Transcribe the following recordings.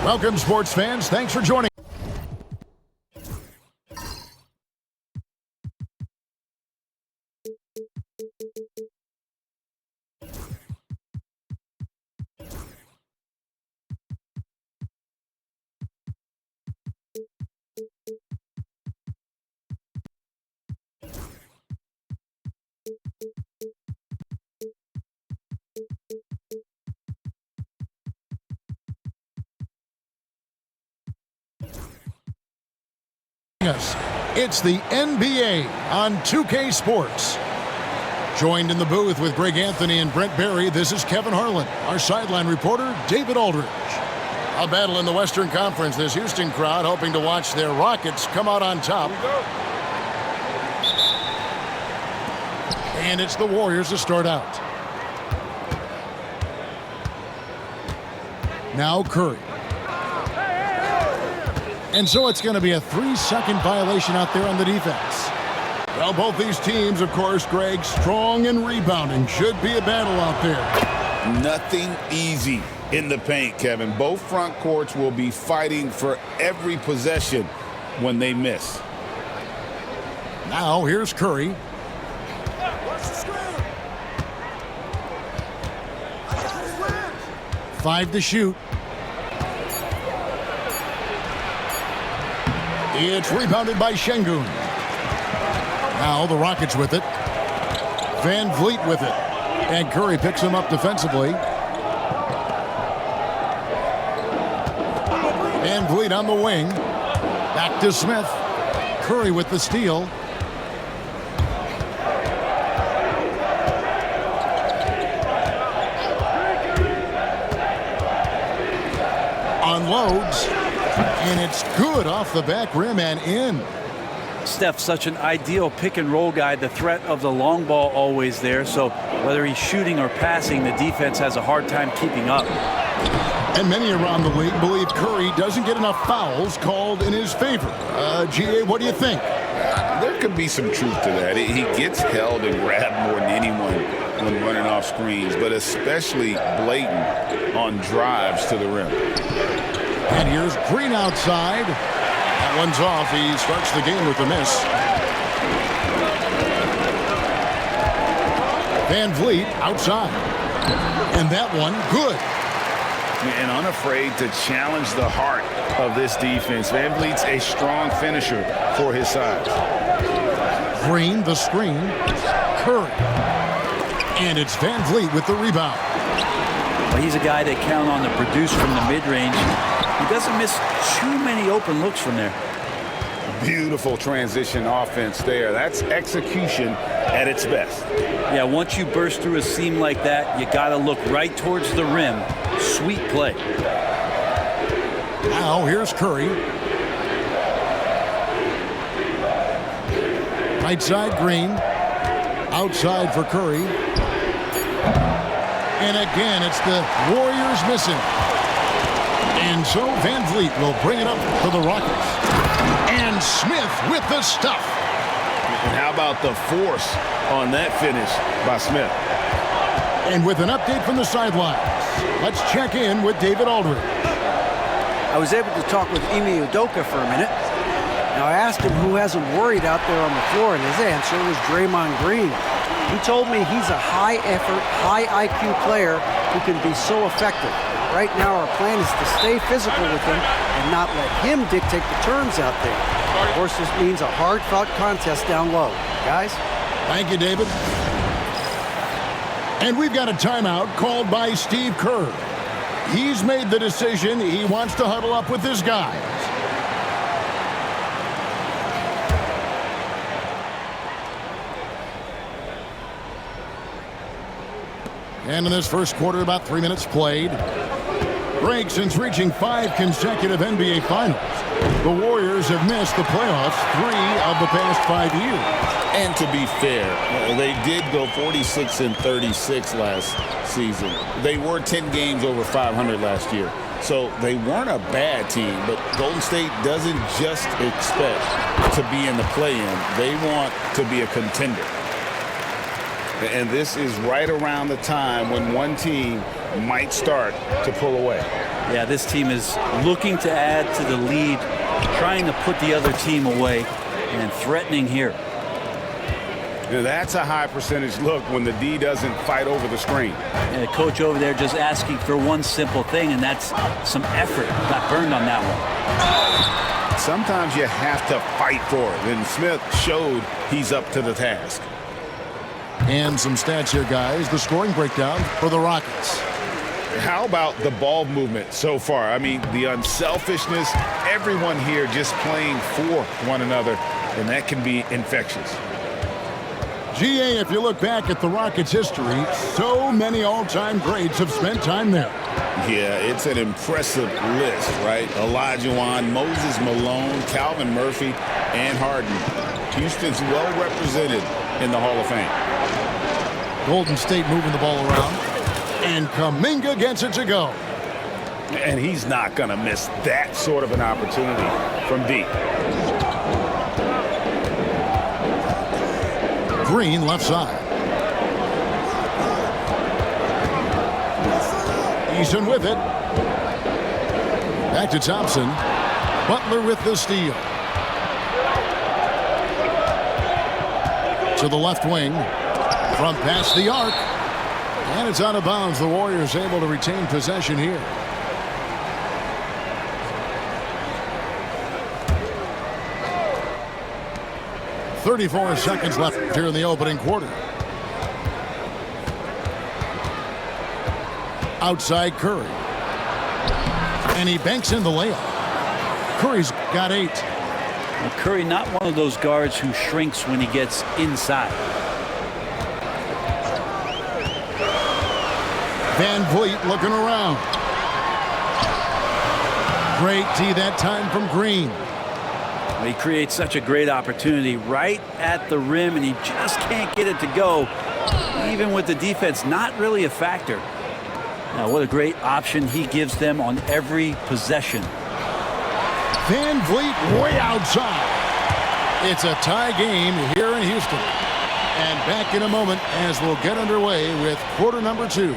Welcome, sports fans. Thanks for joining. It's the NBA on 2K Sports. Joined in the booth with Greg Anthony and Brent Barry, this is Kevin Harlan. Our sideline reporter, David Aldridge. A battle in the Western Conference. This Houston crowd hoping to watch their Rockets come out on top. And it's the Warriors to start out. Now Curry. And so it's going to be a 3-second violation out there on the defense. Well, both these teams, of course, Greg, strong in rebounding. Should be a battle out there. Nothing easy in the paint, Kevin. Both front courts will be fighting for every possession when they miss. Now here's Curry. Five to shoot. It's rebounded by Şengün. Now the Rockets with it. Van Vliet with it. And Curry picks him up defensively. Van Vliet on the wing. Back to Smith. Curry with the steal. Unloads. And it's good off the back rim and in. Steph, such an ideal pick and roll guy. The threat of the long ball always there. So whether he's shooting or passing, the defense has a hard time keeping up. And many around the league believe Curry doesn't get enough fouls called in his favor. GA, what do you think? There could be some truth to that. He gets held and grabbed more than anyone when running off screens, but especially blatant on drives to the rim. And here's Green outside. That one's off. He starts the game with a miss. Van Vliet outside. And that one, good. And unafraid to challenge the heart of this defense. Van Vliet's a strong finisher for his size. Green, the screen. Curry. And it's Van Vliet with the rebound. Well, he's a guy they count on to produce from the mid-range. He doesn't miss too many open looks from there. Beautiful transition offense there. That's execution at its best. Yeah, once you burst through a seam like that, you got to look right towards the rim. Sweet play. Now here's Curry. Right side, Green. Outside for Curry. And again, it's the Warriors missing. And so Van Vliet will bring it up for the Rockets. And Smith with the stuff. And how about the force on that finish by Smith? And with an update from the sidelines, let's check in with David Aldridge. I was able to talk with Ime Udoka for a minute. Now I asked him who has him worried out there on the floor, and his answer was Draymond Green. He told me he's a high-effort, high-IQ player who can be so effective. Right now, our plan is to stay physical with him and not let him dictate the terms out there. Of course, this means a hard-fought contest down low. Guys? Thank you, David. And we've got a timeout called by Steve Kerr. He's made the decision he wants to huddle up with his guys. And in this first quarter, about 3 minutes played. Greg, since reaching 5 consecutive NBA Finals, the Warriors have missed the playoffs 3 of the past 5 years. And to be fair, they did go 46-36 last season. They were 10 games over 500 last year. So they weren't a bad team, but Golden State doesn't just expect to be in the play-in. They want to be a contender. And this is right around the time when one team might start to pull away. Yeah, this team is looking to add to the lead, trying to put the other team away, and threatening here. Now that's a high percentage look when the D doesn't fight over the screen. And the coach over there just asking for one simple thing, and that's some effort. Got burned on that one. Sometimes you have to fight for it, and Smith showed he's up to the task. And some stats here, guys. The scoring breakdown for the Rockets. How about the ball movement so far? I mean, the unselfishness, everyone here just playing for one another, and that can be infectious. GA, if you look back at the Rockets' history, so many all-time greats have spent time there. Yeah, it's an impressive list, right? Olajuwon, Moses Malone, Calvin Murphy, and Harden. Houston's well represented in the Hall of Fame. Golden State moving the ball around. And Kuminga gets it to go. And he's not going to miss that sort of an opportunity from deep. Green left side. Eason with it. Back to Thompson. Butler with the steal. To the left wing. From past the arc. And it's out of bounds. The Warriors able to retain possession here. .34 seconds left here in the opening quarter. Outside Curry. And he banks in the layup. Curry's got 8. Well, Curry not one of those guards who shrinks when he gets inside. Van Vliet looking around. Great D that time from Green. He creates such a great opportunity right at the rim, and he just can't get it to go, even with the defense not really a factor. Now, what a great option he gives them on every possession. Van Vliet way outside. It's a tie game here in Houston. And back in a moment as we'll get underway with quarter number 2.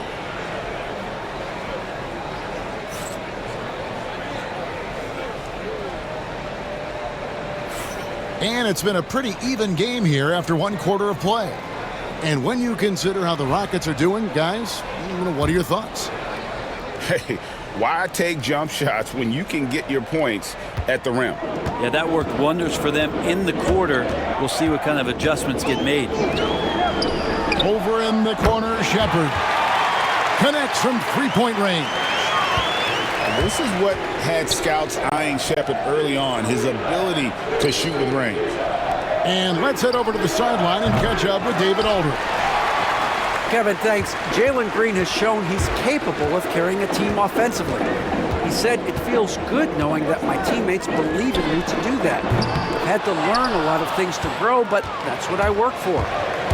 And it's been a pretty even game here after one quarter of play. And when you consider how the Rockets are doing, guys, what are your thoughts? Hey, why take jump shots when you can get your points at the rim? Yeah, that worked wonders for them in the quarter. We'll see what kind of adjustments get made. Over in the corner, Shepherd connects from three-point range. This is what had scouts eyeing Shepherd early on, his ability to shoot with range. And let's head over to the sideline and catch up with David Aldridge. Kevin, thanks. Jalen Green has shown he's capable of carrying a team offensively. He said, "It feels good knowing that my teammates believe in me to do that. I've had to learn a lot of things to grow, but that's what I work for.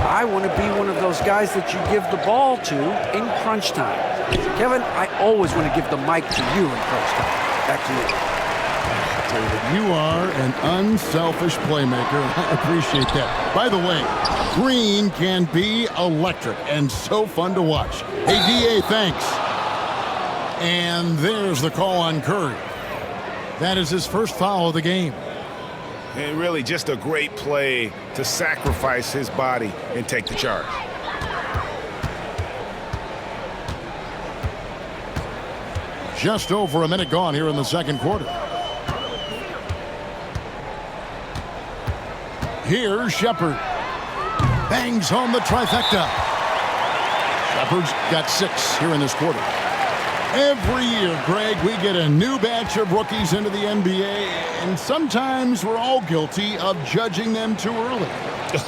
I want to be one of those guys that you give the ball to in crunch time." Kevin, I always want to give the mic to you in crunch time. Back to you. You are an unselfish playmaker. I appreciate that. By the way, Green can be electric and so fun to watch. Hey, DA, thanks. And there's the call on Curry. That is his first foul of the game. And really just a great play to sacrifice his body and take the charge. Just over a minute gone here in the second quarter. Here's Shepherd. Bangs home the trifecta. Shepherd's got 6 here in this quarter. Every year, Greg, we get a new batch of rookies into the NBA, and sometimes we're all guilty of judging them too early.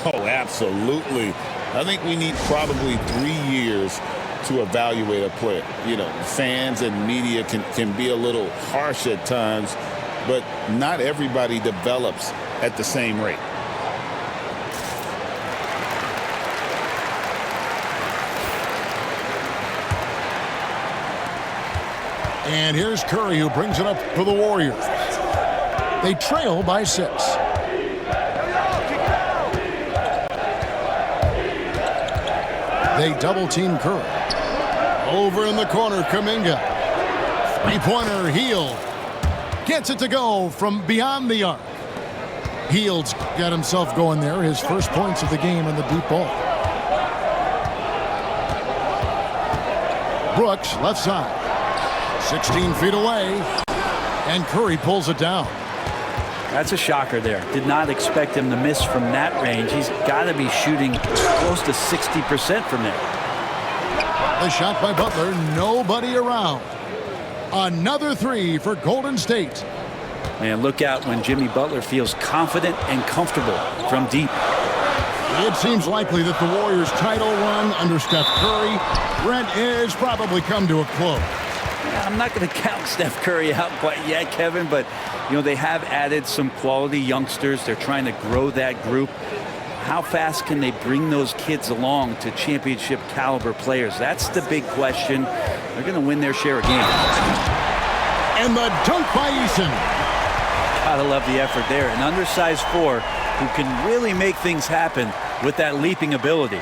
Oh, absolutely. I think we need probably 3 years to evaluate a player. You know, fans and media can be a little harsh at times, but not everybody develops at the same rate. And here's Curry, who brings it up for the Warriors. They trail by 6. They double-team Curry. Over in the corner, Kuminga. Three-pointer, Hield. Gets it to go from beyond the arc. Hield's got himself going there. His first points of the game on the deep ball. Brooks, left side. 16 feet away. And Curry pulls it down. That's a shocker there. Did not expect him to miss from that range. He's got to be shooting close to 60% from there. The shot by Butler, nobody around. Another three for Golden State. Man, look out when Jimmy Butler feels confident and comfortable from deep. It seems likely that the Warriors' title run under Steph Curry, Brent, is probably come to a close. I'm not going to count Steph Curry out quite yet, Kevin, but they have added some quality youngsters. They're trying to grow that group. How fast can they bring those kids along to championship caliber players? That's the big question. They're going to win their share of games. And the dunk by Eason. Gotta love the effort there. An undersized four who can really make things happen with that leaping ability.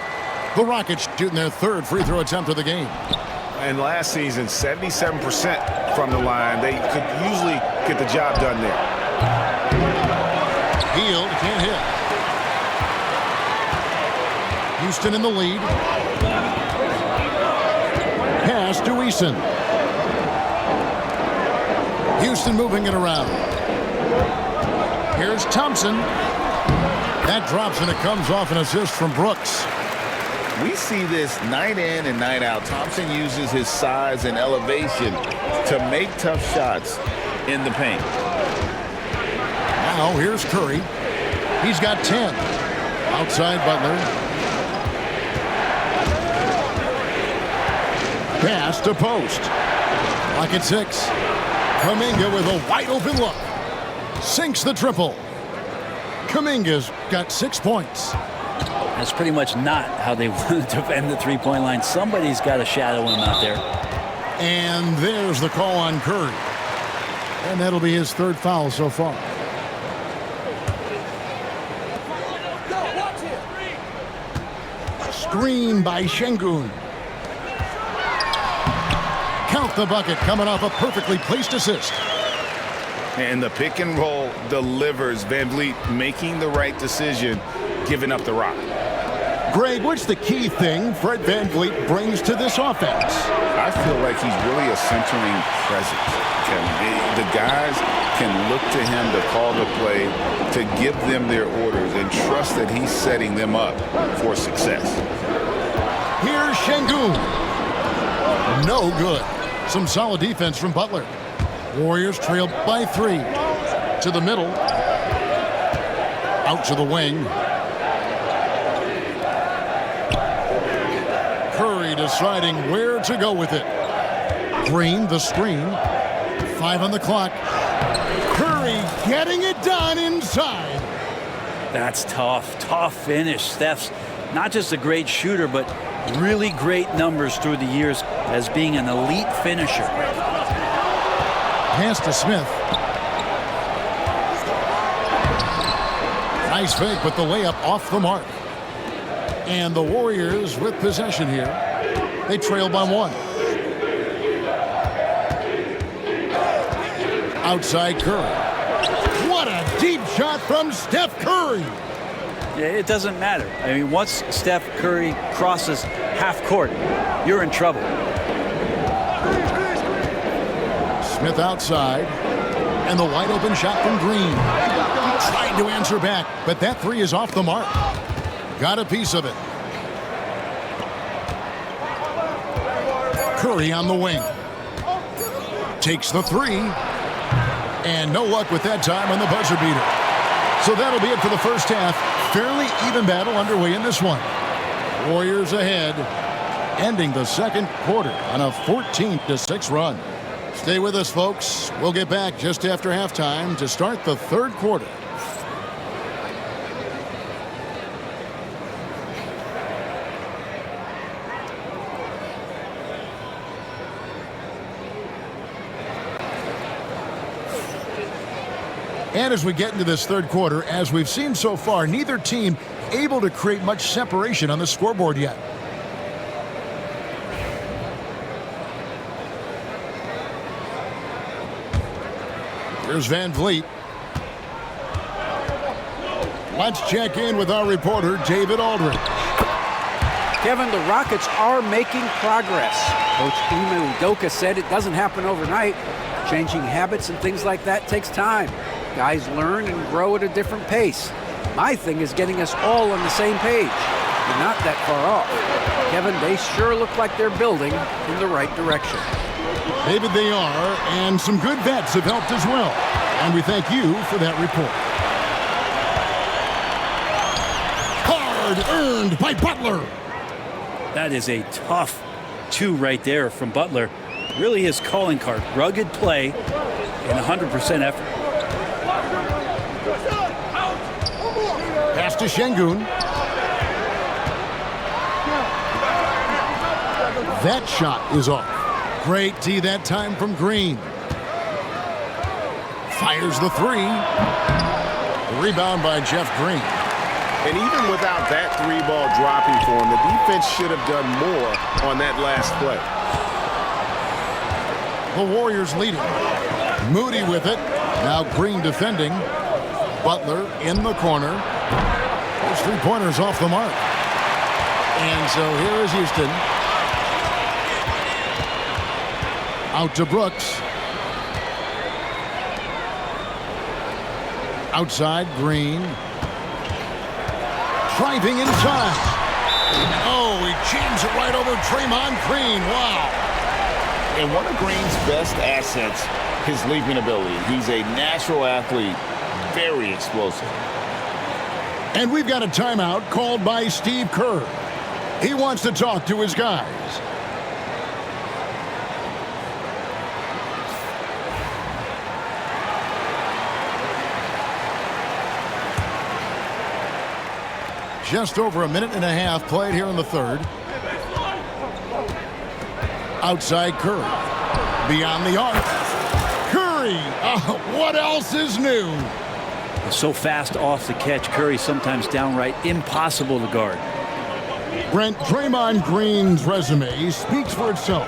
The Rockets shooting their third free throw attempt of the game. And last season, 77% from the line. They could usually get the job done there. Hield can't hit. Houston in the lead. Pass to Eason. Houston moving it around. Here's Thompson. That drops and it comes off an assist from Brooks. We see this night in and night out. Thompson uses his size and elevation to make tough shots in the paint. Now here's Curry. He's got 10. Outside Butler. Pass to post. Lock at 6. Kuminga with a wide open look. Sinks the triple. Kuminga's got 6 points. That's pretty much not how they want to defend the three-point line. Somebody's got to shadow him out there. And there's the call on Curry. And that'll be his third foul so far. Screen by Şengün. Count the bucket coming off a perfectly placed assist. And the pick and roll delivers. Van Vliet making the right decision, giving up the rock. Greg, what's the key thing Fred Van Vliet brings to this offense? I feel like he's really a centering presence, Kevin. The guys can look to him to call the play, to give them their orders, and trust that he's setting them up for success. Here's Şengün. No good. Some solid defense from Butler. Warriors trail by 3. To the middle. Out to the wing. Curry deciding where to go with it. Green, the screen. 5 on the clock. Curry getting it done inside. That's tough. Tough finish. Steph's not just a great shooter, but really great numbers through the years as being an elite finisher. Pass to Smith. Nice fake, but the layup off the mark. And the Warriors with possession here. They trail by 1. Outside Curry. What a deep shot from Steph Curry. Yeah, it doesn't matter. I mean, once Steph Curry crosses half court, you're in trouble. Smith outside. And the wide open shot from Green. Trying to answer back, but that 3 is off the mark. Got a piece of it. Curry on the wing. Takes the 3. And no luck with that time on the buzzer beater. So that'll be it for the first half. Fairly even battle underway in this one. Warriors ahead, ending the second quarter on a 14-6 run. Stay with us, folks. We'll get back just after halftime to start the third quarter. And as we get into this third quarter, as we've seen so far, neither team able to create much separation on the scoreboard yet. Here's Van Vliet. Let's check in with our reporter, David Aldridge. Kevin, the Rockets are making progress. Coach Ime Udoka said it doesn't happen overnight. Changing habits and things like that takes time. Guys learn and grow at a different pace. My thing is getting us all on the same page. We're not that far off. Kevin, they sure look like they're building in the right direction. David, they are, and some good vets have helped as well. And we thank you for that report. Hard earned by Butler. That is a tough two right there from Butler. Really his calling card. Rugged play and 100% effort. Pass to Şengün. That shot is off. Great D that time from Green. Fires the three. The rebound by Jeff Green. And even without that three ball dropping for him, the defense should have done more on that last play. The Warriors leading. Moody with it. Now Green defending. Butler in the corner. Those three-pointers off the mark. And so here is Houston. Out to Brooks. Outside, Green. Driving inside. Oh, he jams it right over Draymond Green. Wow. And one of Green's best assets, his leaping ability. He's a natural athlete, very explosive. And we've got a timeout called by Steve Kerr. He wants to talk to his guys. Just over a minute and a half played here in the third. Outside Curry. Beyond the arc. Curry! What else is new? So fast off the catch, Curry sometimes downright impossible to guard. Brent, Draymond Green's resume speaks for itself.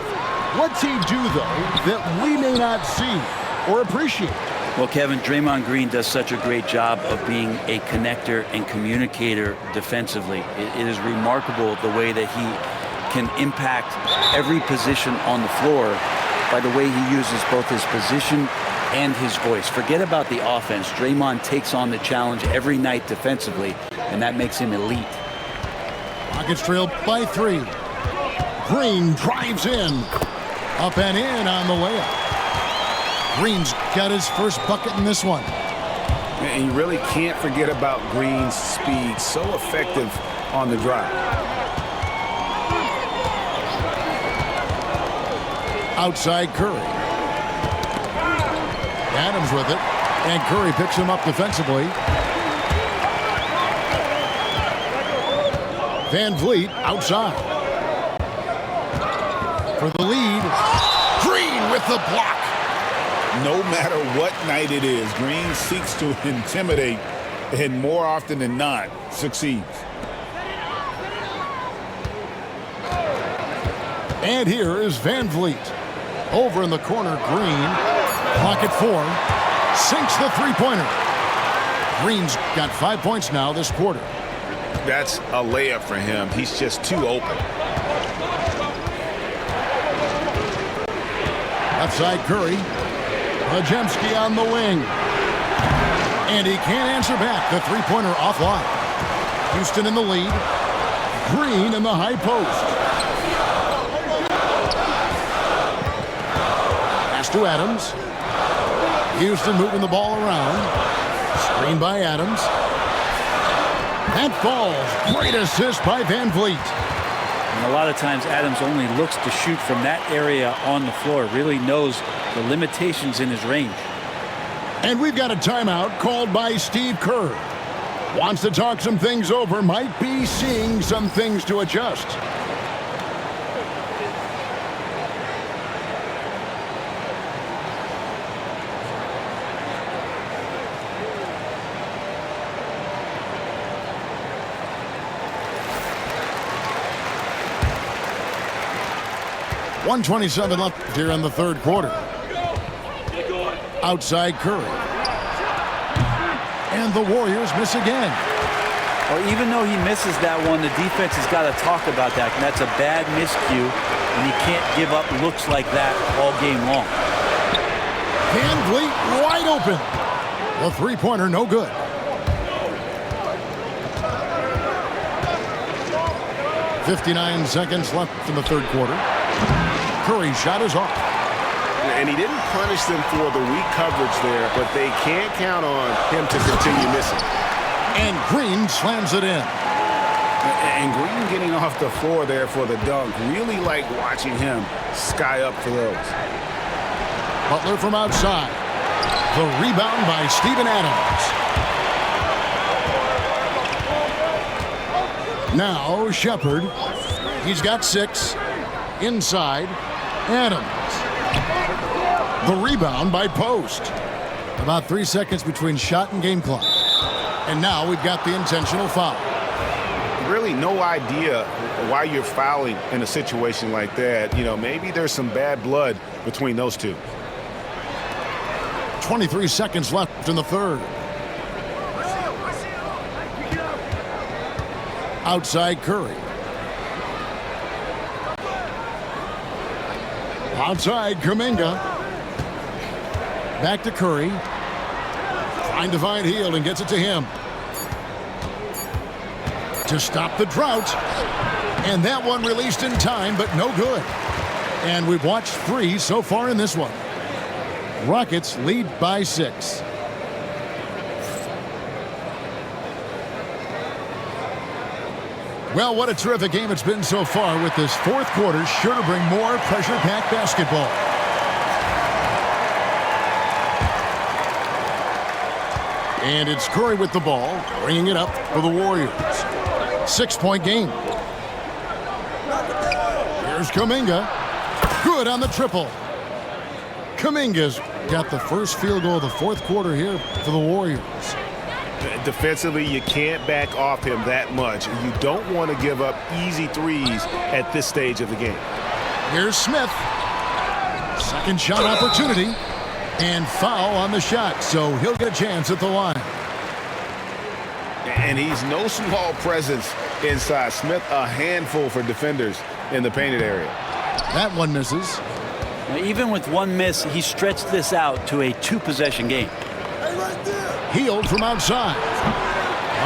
What's he do, though, that we may not see or appreciate? Well, Kevin, Draymond Green does such a great job of being a connector and communicator defensively. It is remarkable the way that he can impact every position on the floor by the way he uses both his position and his voice. Forget about the offense. Draymond takes on the challenge every night defensively, and that makes him elite. Rockets trail by 3. Green drives in. Up and in on the layup. Green's got his first bucket in this one. And you really can't forget about Green's speed. So effective on the drive. Outside Curry. Adams with it. And Curry picks him up defensively. Van Vliet outside. For the lead. Green with the block. No matter what night it is, Green seeks to intimidate and more often than not succeeds. And here is Van Vliet. Over in the corner, Green. Pocket 4. Sinks the three-pointer. Green's got 5 points now this quarter. That's a layup for him. He's just too open. Outside Curry. Pajemski on the wing. And he can't answer back. The three-pointer offline. Houston in the lead. Green in the high post. Pass to Adams. Houston moving the ball around. Screen by Adams. That falls. Great assist by Van Vliet. And a lot of times Adams only looks to shoot from that area on the floor. Really knows the limitations in his range. And we've got a timeout called by Steve Kerr. Wants to talk some things over. Might be seeing some things to adjust. .127 left here in the third quarter. Outside Curry. And the Warriors miss again. Well, even though he misses that one, the defense has got to talk about that. And that's a bad miscue, and you can't give up looks like that all game long. Van Vliet wide open. The three-pointer no good. .59 seconds left in the third quarter. Curry's shot is off. And he didn't punish them for the weak coverage there, but they can't count on him to continue missing. And Green slams it in. And Green getting off the floor there for the dunk. Really like watching him sky up for those. Butler from outside. The rebound by Steven Adams. Now Shepherd. He's got 6. Inside. Adams. The rebound by Post. About 3 seconds between shot and game clock. And now we've got the intentional foul. Really no idea why you're fouling in a situation like that. You know, maybe there's some bad blood between those two. 23 seconds left in the third. Outside Curry. Outside Kuminga. Back to Curry. Trying to find Hield and gets it to him. To stop the drought. And that one released in time, but no good. And we've watched 3 so far in this one. Rockets lead by 6. Well, what a terrific game it's been so far, with this fourth quarter sure to bring more pressure-packed basketball. And it's Curry with the ball, bringing it up for the Warriors. 6-point game. Here's Kuminga. Good on the triple. Kuminga's got the first field goal of the fourth quarter here for the Warriors. Defensively, you can't back off him that much. You don't want to give up easy threes at this stage of the game. Here's Smith. Second shot opportunity. And foul on the shot, so he'll get a chance at the line. And he's no small presence inside. Smith, a handful for defenders in the painted area. That one misses. Now, even with one miss, he stretched this out to a 2-possession game. Hield from outside.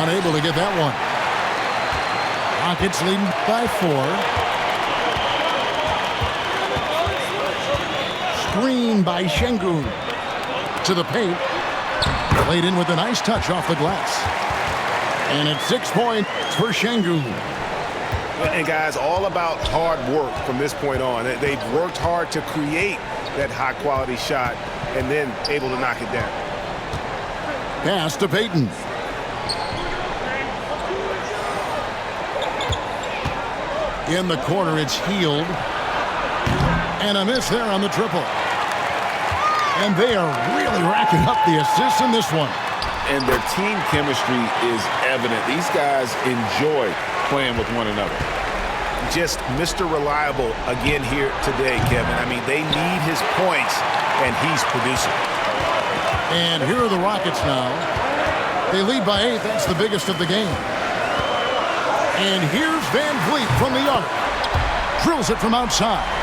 Unable to get that one. Rockets leading by 4. Screen by Şengün. To the paint. Played in with a nice touch off the glass. And it's 6 points for Şengün. And guys, all about hard work from this point on. They've worked hard to create that high-quality shot and then able to knock it down. Pass to Payton. In the corner, it's Hield. And a miss there on the triple. And they are really racking up the assists in this one. And their team chemistry is evident. These guys enjoy playing with one another. Just Mr. Reliable again here today, Kevin. I mean, they need his points, and he's producing. And here are the Rockets now. They lead by 8. That's the biggest of the game. And here's Van Vliet from the arc. Drills it from outside.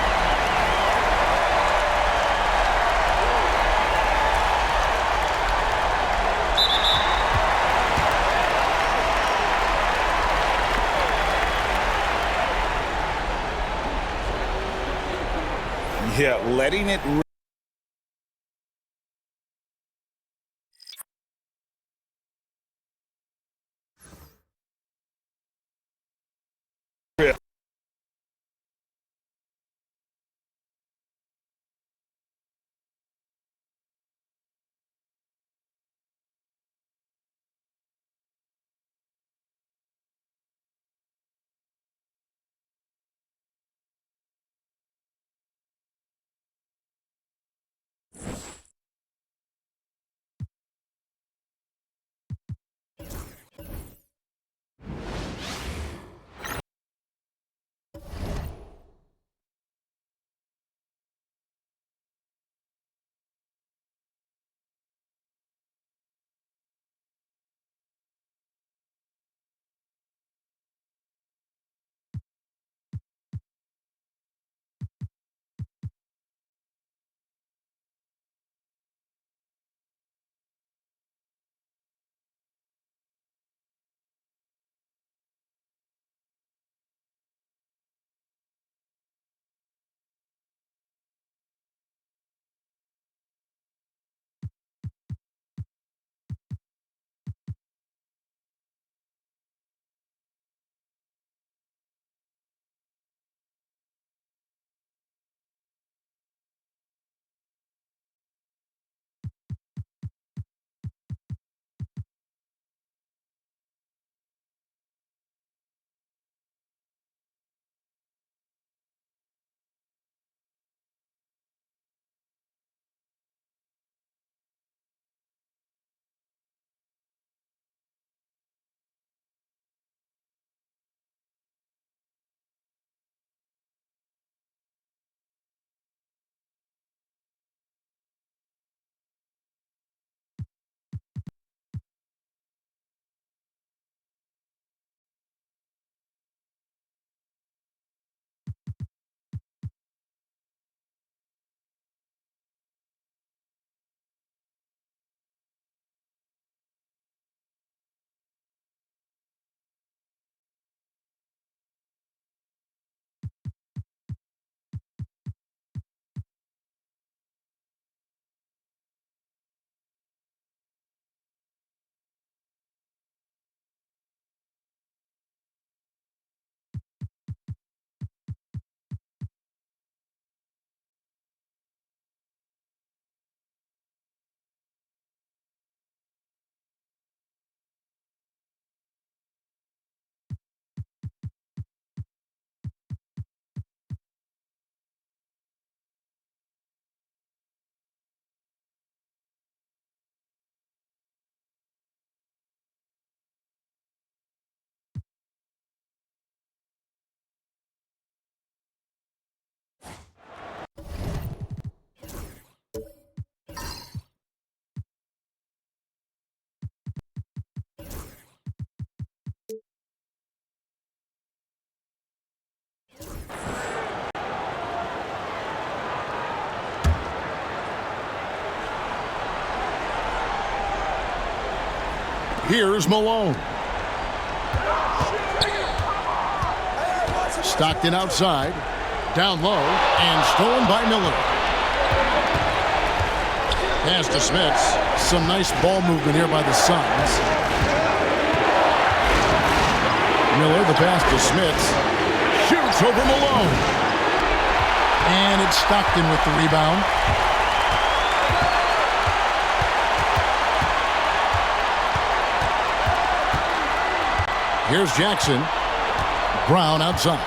Yeah, letting it Here's Malone. Stockton outside. Down low. And stolen by Miller. Pass to Smits. Some nice ball movement here by the Suns. Miller, the pass to Smits. Shoots over Malone. And it's Stockton with the rebound. Here's Jackson. Brown outside.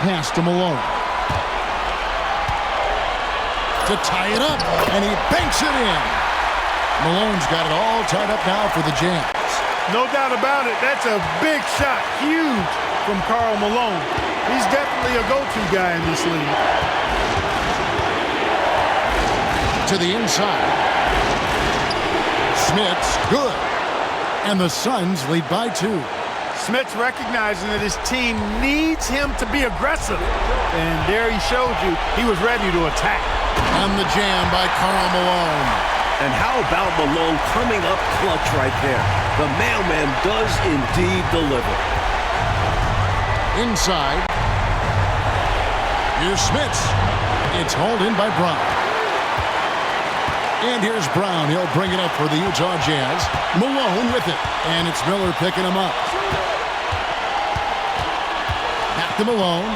Pass to Malone. To tie it up, and he banks it in. Malone's got it all tied up now for the Jazz. No doubt about it. That's a big shot. Huge from Karl Malone. He's definitely a go-to guy in this league. To the inside. Smits, good. And the Suns lead by 2. Smits recognizing that his team needs him to be aggressive. And there he showed you he was ready to attack. And the jam by Karl Malone. And how about Malone coming up clutch right there? The mailman does indeed deliver. Inside. Here's Smits. It's hauled in by Brown. And here's Brown. He'll bring it up for the Utah Jazz. Malone with it. And it's Miller picking him up. Back to Malone.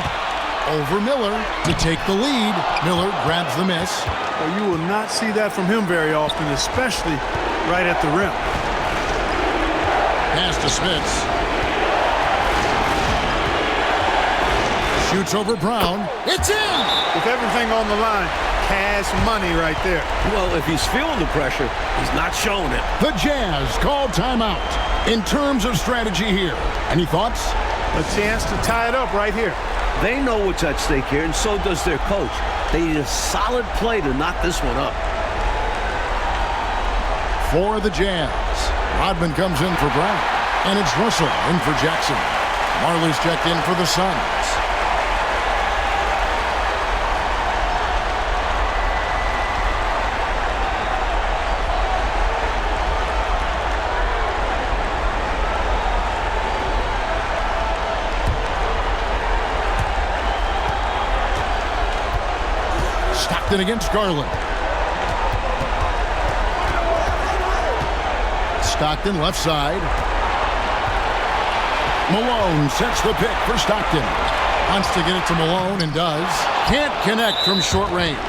Over Miller to take the lead. Miller grabs the miss. Well, you will not see that from him very often, especially right at the rim. Pass to Smits. Shoots over Brown. It's in! With everything on the line, cash money right there. Well, if he's feeling the pressure, he's not showing it. The Jazz call timeout. In terms of strategy here, any thoughts? A chance to tie it up right here. They know what's at stake here, and so does their coach. They need a solid play to knock this one up. For the Jazz, Rodman comes in for Brown. And it's Russell in for Jackson. Marley's checked in for the Suns. Stockton against Garland. Stockton left side. Malone sets the pick for Stockton. Wants to get it to Malone and does. Can't connect from short range.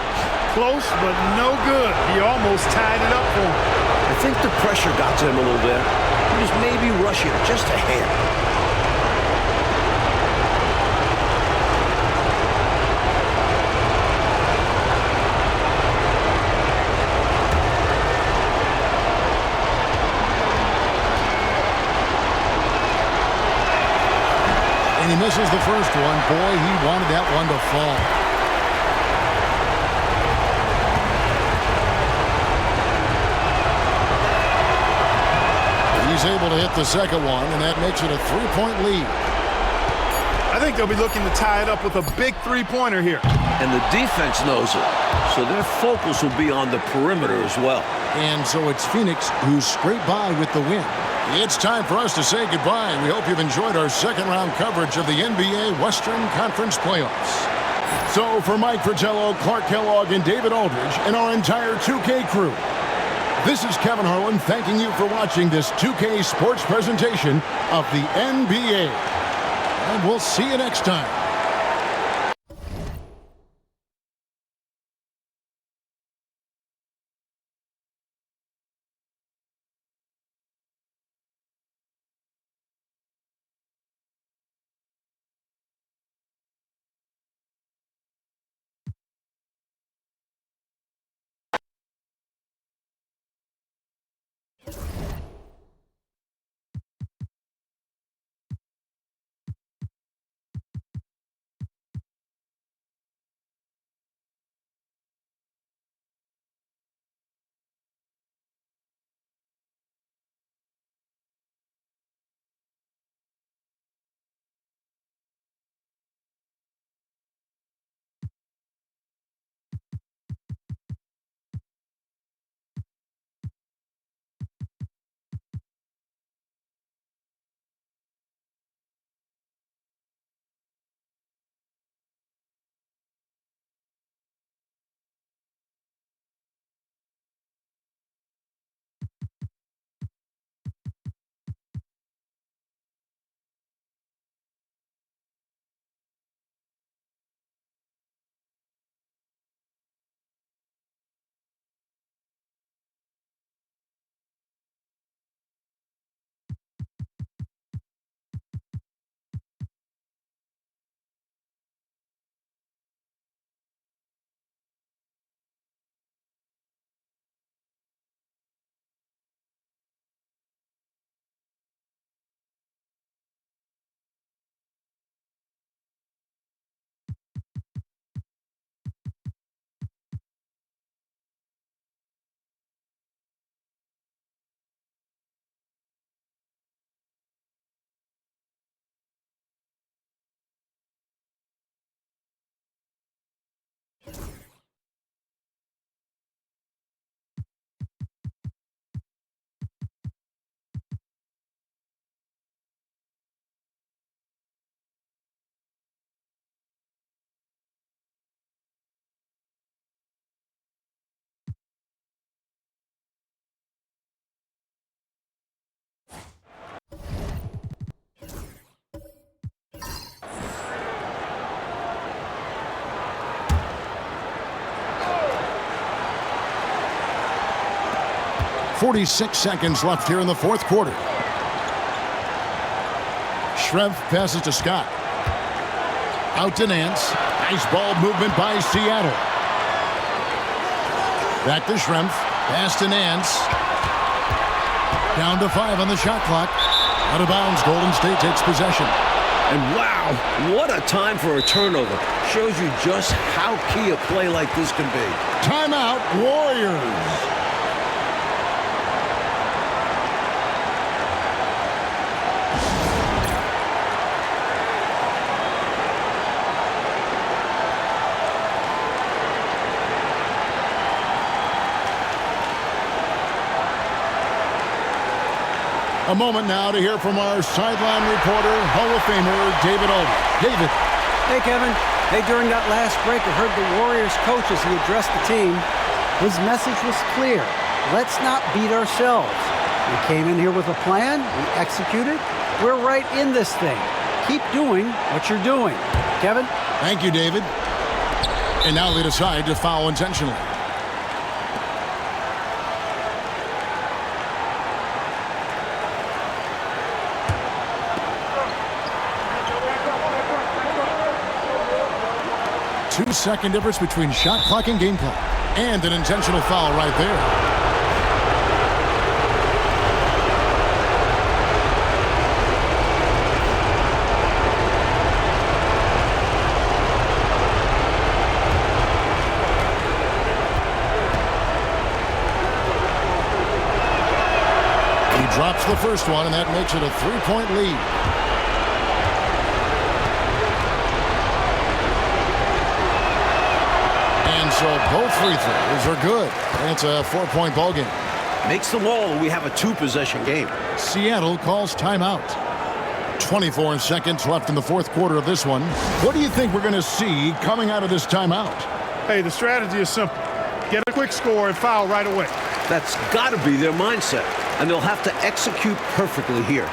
Close, but no good. He almost tied it up for him. I think the pressure got to him a little bit. He was maybe rushing just a hair. He misses the first one. Boy, he wanted that one to fall. He's able to hit the second one, and that makes it a 3-point lead. I think they'll be looking to tie it up with a big three-pointer here. And the defense knows it, so their focus will be on the perimeter as well. And so it's Phoenix who scraped by with the win. It's time for us to say goodbye. We hope you've enjoyed our second-round coverage of the NBA Western Conference Playoffs. So for Mike Fratello, Clark Kellogg, and David Aldridge, and our entire 2K crew, this is Kevin Harlan thanking you for watching this 2K Sports presentation of the NBA. And we'll see you next time. 46 seconds left here in the fourth quarter. Schrempf passes to Scott. Out to Nance. Nice ball movement by Seattle. Back to Schrempf. Pass to Nance. Down to 5 on the shot clock. Out of bounds. Golden State takes possession. And wow, what a time for a turnover. Shows you just how key a play like this can be. Timeout, Warriors. A moment now to hear from our sideline reporter, Hall of Famer David Aldridge. David. Hey, Kevin. Hey, during that last break, I heard the Warriors coach as he addressed the team. His message was clear. Let's not beat ourselves. We came in here with a plan. We executed. We're right in this thing. Keep doing what you're doing. Kevin? Thank you, David. And now they decide to foul intentionally. Two-second difference between shot clock and game clock. And an intentional foul right there. He drops the first one, and that makes it a three-point lead. So both free throws are good. And it's a 4-point ball game. Makes them all, and we have a 2-possession game. Seattle calls timeout. 24 seconds left in the fourth quarter of this one. What do you think we're going to see coming out of this timeout? Hey, the strategy is simple. Get a quick score and foul right away. That's got to be their mindset, and they'll have to execute perfectly here.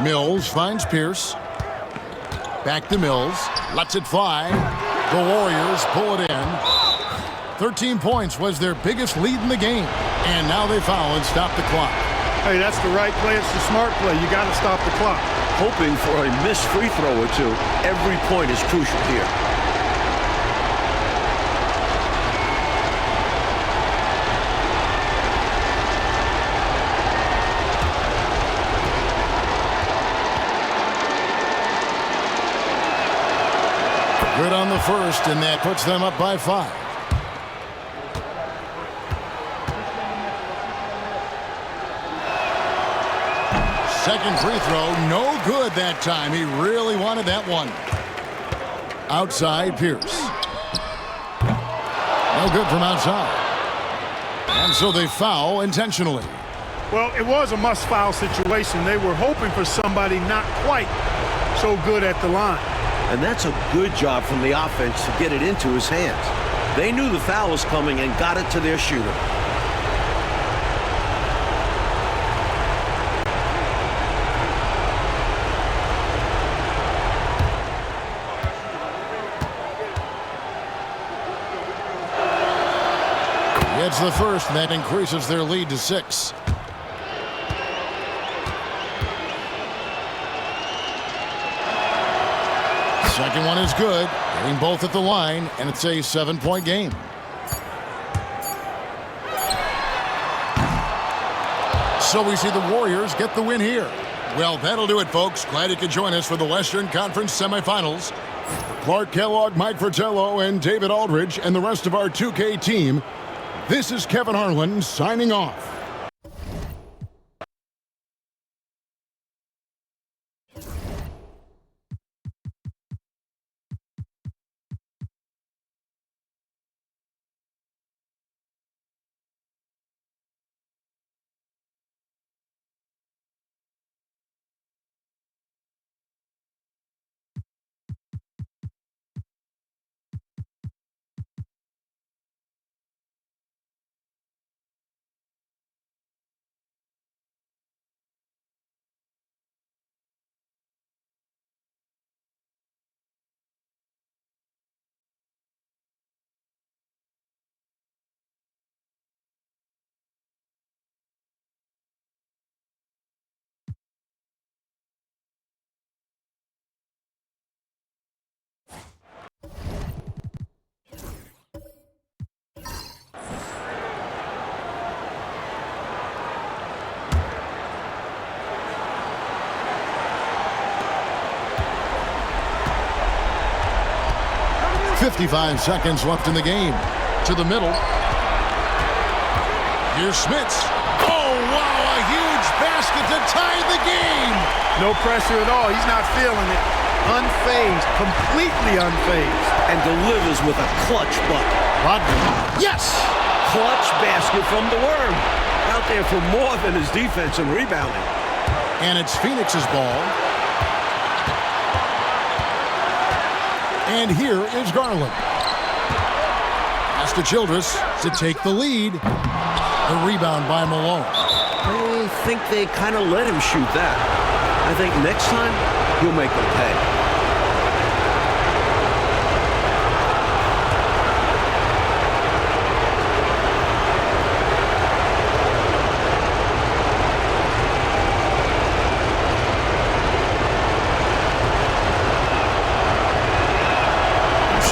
Mills finds Pierce. Back to Mills. Lets it fly. The Warriors pull it in. 13 points was their biggest lead in the game. And now they foul and stop the clock. Hey, that's the right play. It's the smart play. You got to stop the clock. Hoping for a missed free throw or two. Every point is crucial here. Good on the first, and that puts them up by 5. Second free throw, no good that time. He really wanted that one. Outside, Pierce. No good from outside. And so they foul intentionally. Well, it was a must-foul situation. They were hoping for somebody not quite so good at the line. And that's a good job from the offense to get it into his hands. They knew the foul was coming and got it to their shooter. Gets the first, and that increases their lead to 6. Second one is good, hitting both at the line, and it's a 7-point game. So we see the Warriors get the win here. Well, that'll do it, folks. Glad you could join us for the Western Conference semifinals. Clark Kellogg, Mike Fratello, and David Aldridge, and the rest of our 2K team. This is Kevin Harlan signing off. 55 seconds left in the game. To the middle. Here's Smits. Oh, wow, a huge basket to tie the game. No pressure at all. He's not feeling it. Unfazed, completely unfazed. And delivers with a clutch bucket. Rodman. Yes! Clutch basket from the Worm. Out there for more than his defense and rebounding. And it's Phoenix's ball. And here is Garland. Pass to Childress to take the lead. The rebound by Malone. I think they kind of let him shoot that. I think next time he'll make them pay.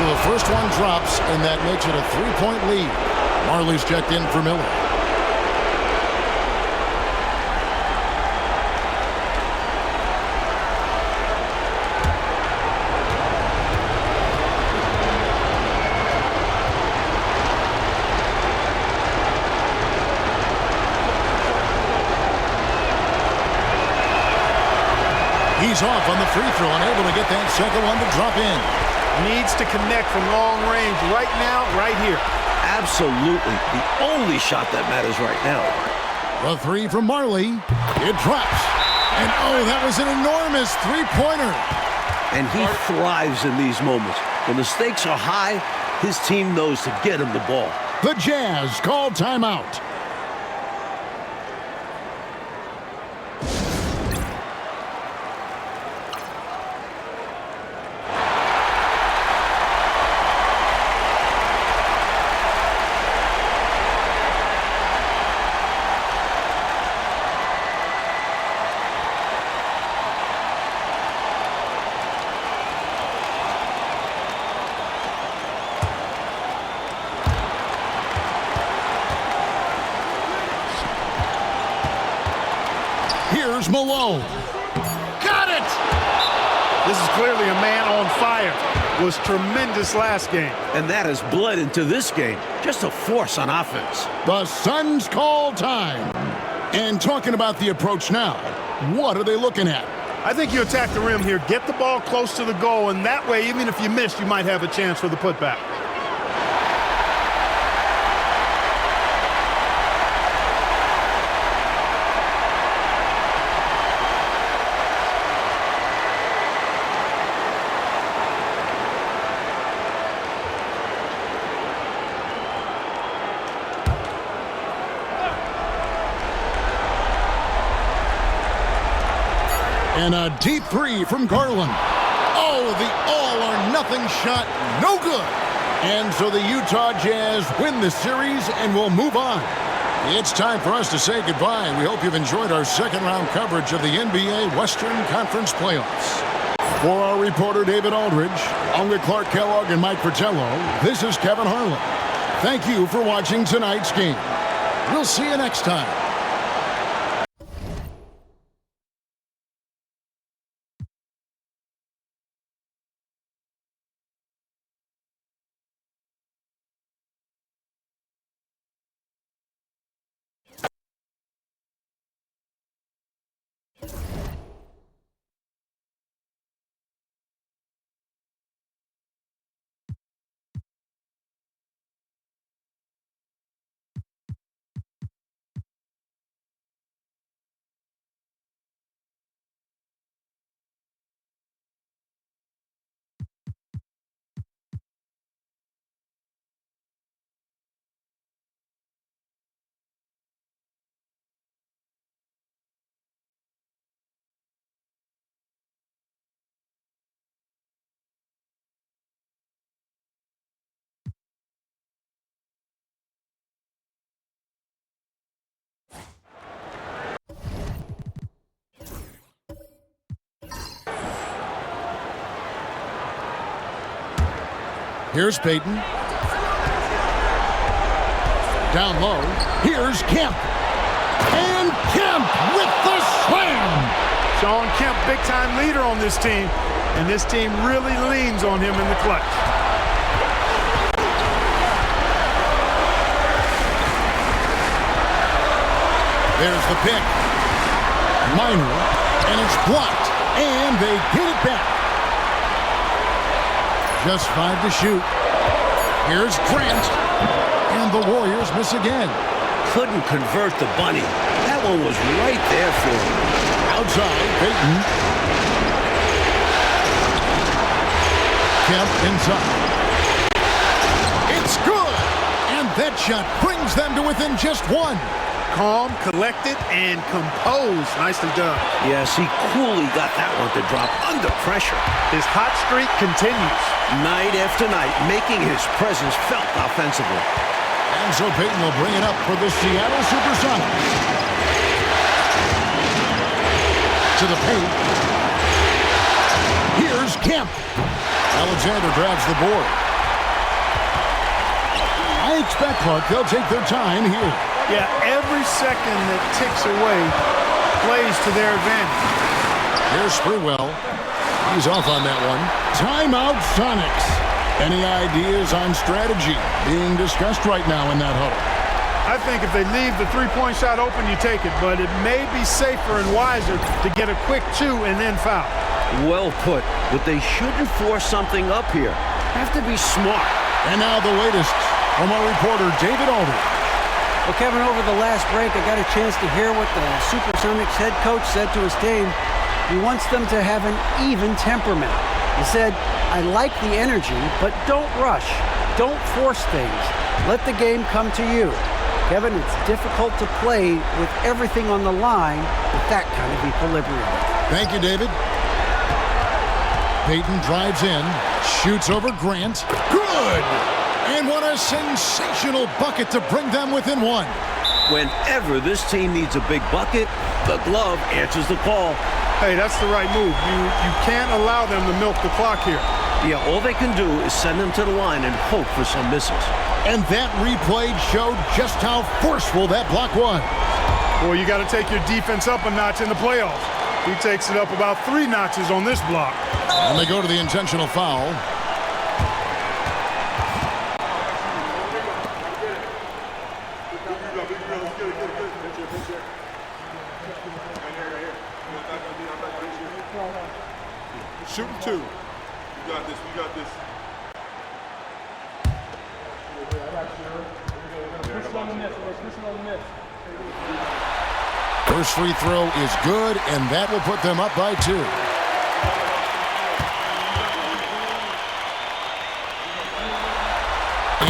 So the first one drops, and that makes it a 3-point lead. Marley's checked in for Miller. He's off on the free throw and able to get that second one to drop in. Needs to connect from long range right now, right here. Absolutely. The only shot that matters right now. The three from Marley. It drops. And oh, that was an enormous three-pointer. And he thrives in these moments. When the stakes are high, his team knows to get him the ball. The Jazz call timeout. Here's Malone. Got it! This is clearly a man on fire. Was tremendous last game. And that has bled into this game. Just a force on offense. The Suns call time. And talking about the approach now, what are they looking at? I think you attack the rim here, get the ball close to the goal, and that way, even if you miss, you might have a chance for the putback. And a deep three from Garland. Oh, the all-or-nothing shot, no good. And so the Utah Jazz win the series and will move on. It's time for us to say goodbye. We hope you've enjoyed our second-round coverage of the NBA Western Conference Playoffs. For our reporter, David Aldridge, along with Clark Kellogg and Mike Fratello, this is Kevin Harlan. Thank you for watching tonight's game. We'll see you next time. Here's Payton. Down low. Here's Kemp. And Kemp with the slam. Shawn Kemp, big-time leader on this team, and this team really leans on him in the clutch. There's the pick. Minor, and it's blocked, and they get it back. Just 5 to shoot. Here's Grant, and the Warriors miss again. Couldn't convert the bunny. That one was right there for him. Outside, Payton. Kemp inside. It's good, and that shot brings them to within just one. Calm, collected, and composed. Nicely done. Yes, he coolly got that one to drop under pressure. His hot streak continues. Night after night, making his presence felt offensively. And so Payton will bring it up for the Seattle Supersonics. To the paint. Here's Kemp. Alexander grabs the board. I expect, Clark, they'll take their time here. Yeah, every second that ticks away plays to their advantage. Here's Sprewell. He's off on that one. Timeout, Sonics. Any ideas on strategy being discussed right now in that huddle? I think if they leave the three-point shot open, you take it, but it may be safer and wiser to get a quick 2 and then foul. Well put, but they shouldn't force something up here. Have to be smart. And now the latest from our reporter, David Aldridge. Well, Kevin, over the last break, I got a chance to hear what the Supersonics head coach said to his team. He wants them to have an even temperament. He said, I like the energy, but don't rush. Don't force things. Let the game come to you. Kevin, it's difficult to play with everything on the line with that kind of equilibrium. Thank you, David. Payton drives in, shoots over Grant. Good! And what a sensational bucket to bring them within one. Whenever this team needs a big bucket, the glove answers the call. Hey, that's the right move. You can't allow them to milk the clock here. Yeah, all they can do is send them to the line and hope for some misses. And that replay showed just how forceful that block was. Well, you got to take your defense up a notch in the playoffs. He takes it up about 3 notches on this block. And they go to the intentional foul. Shooting 2. You got this. We got this. First free throw is good, and that will put them up by 2.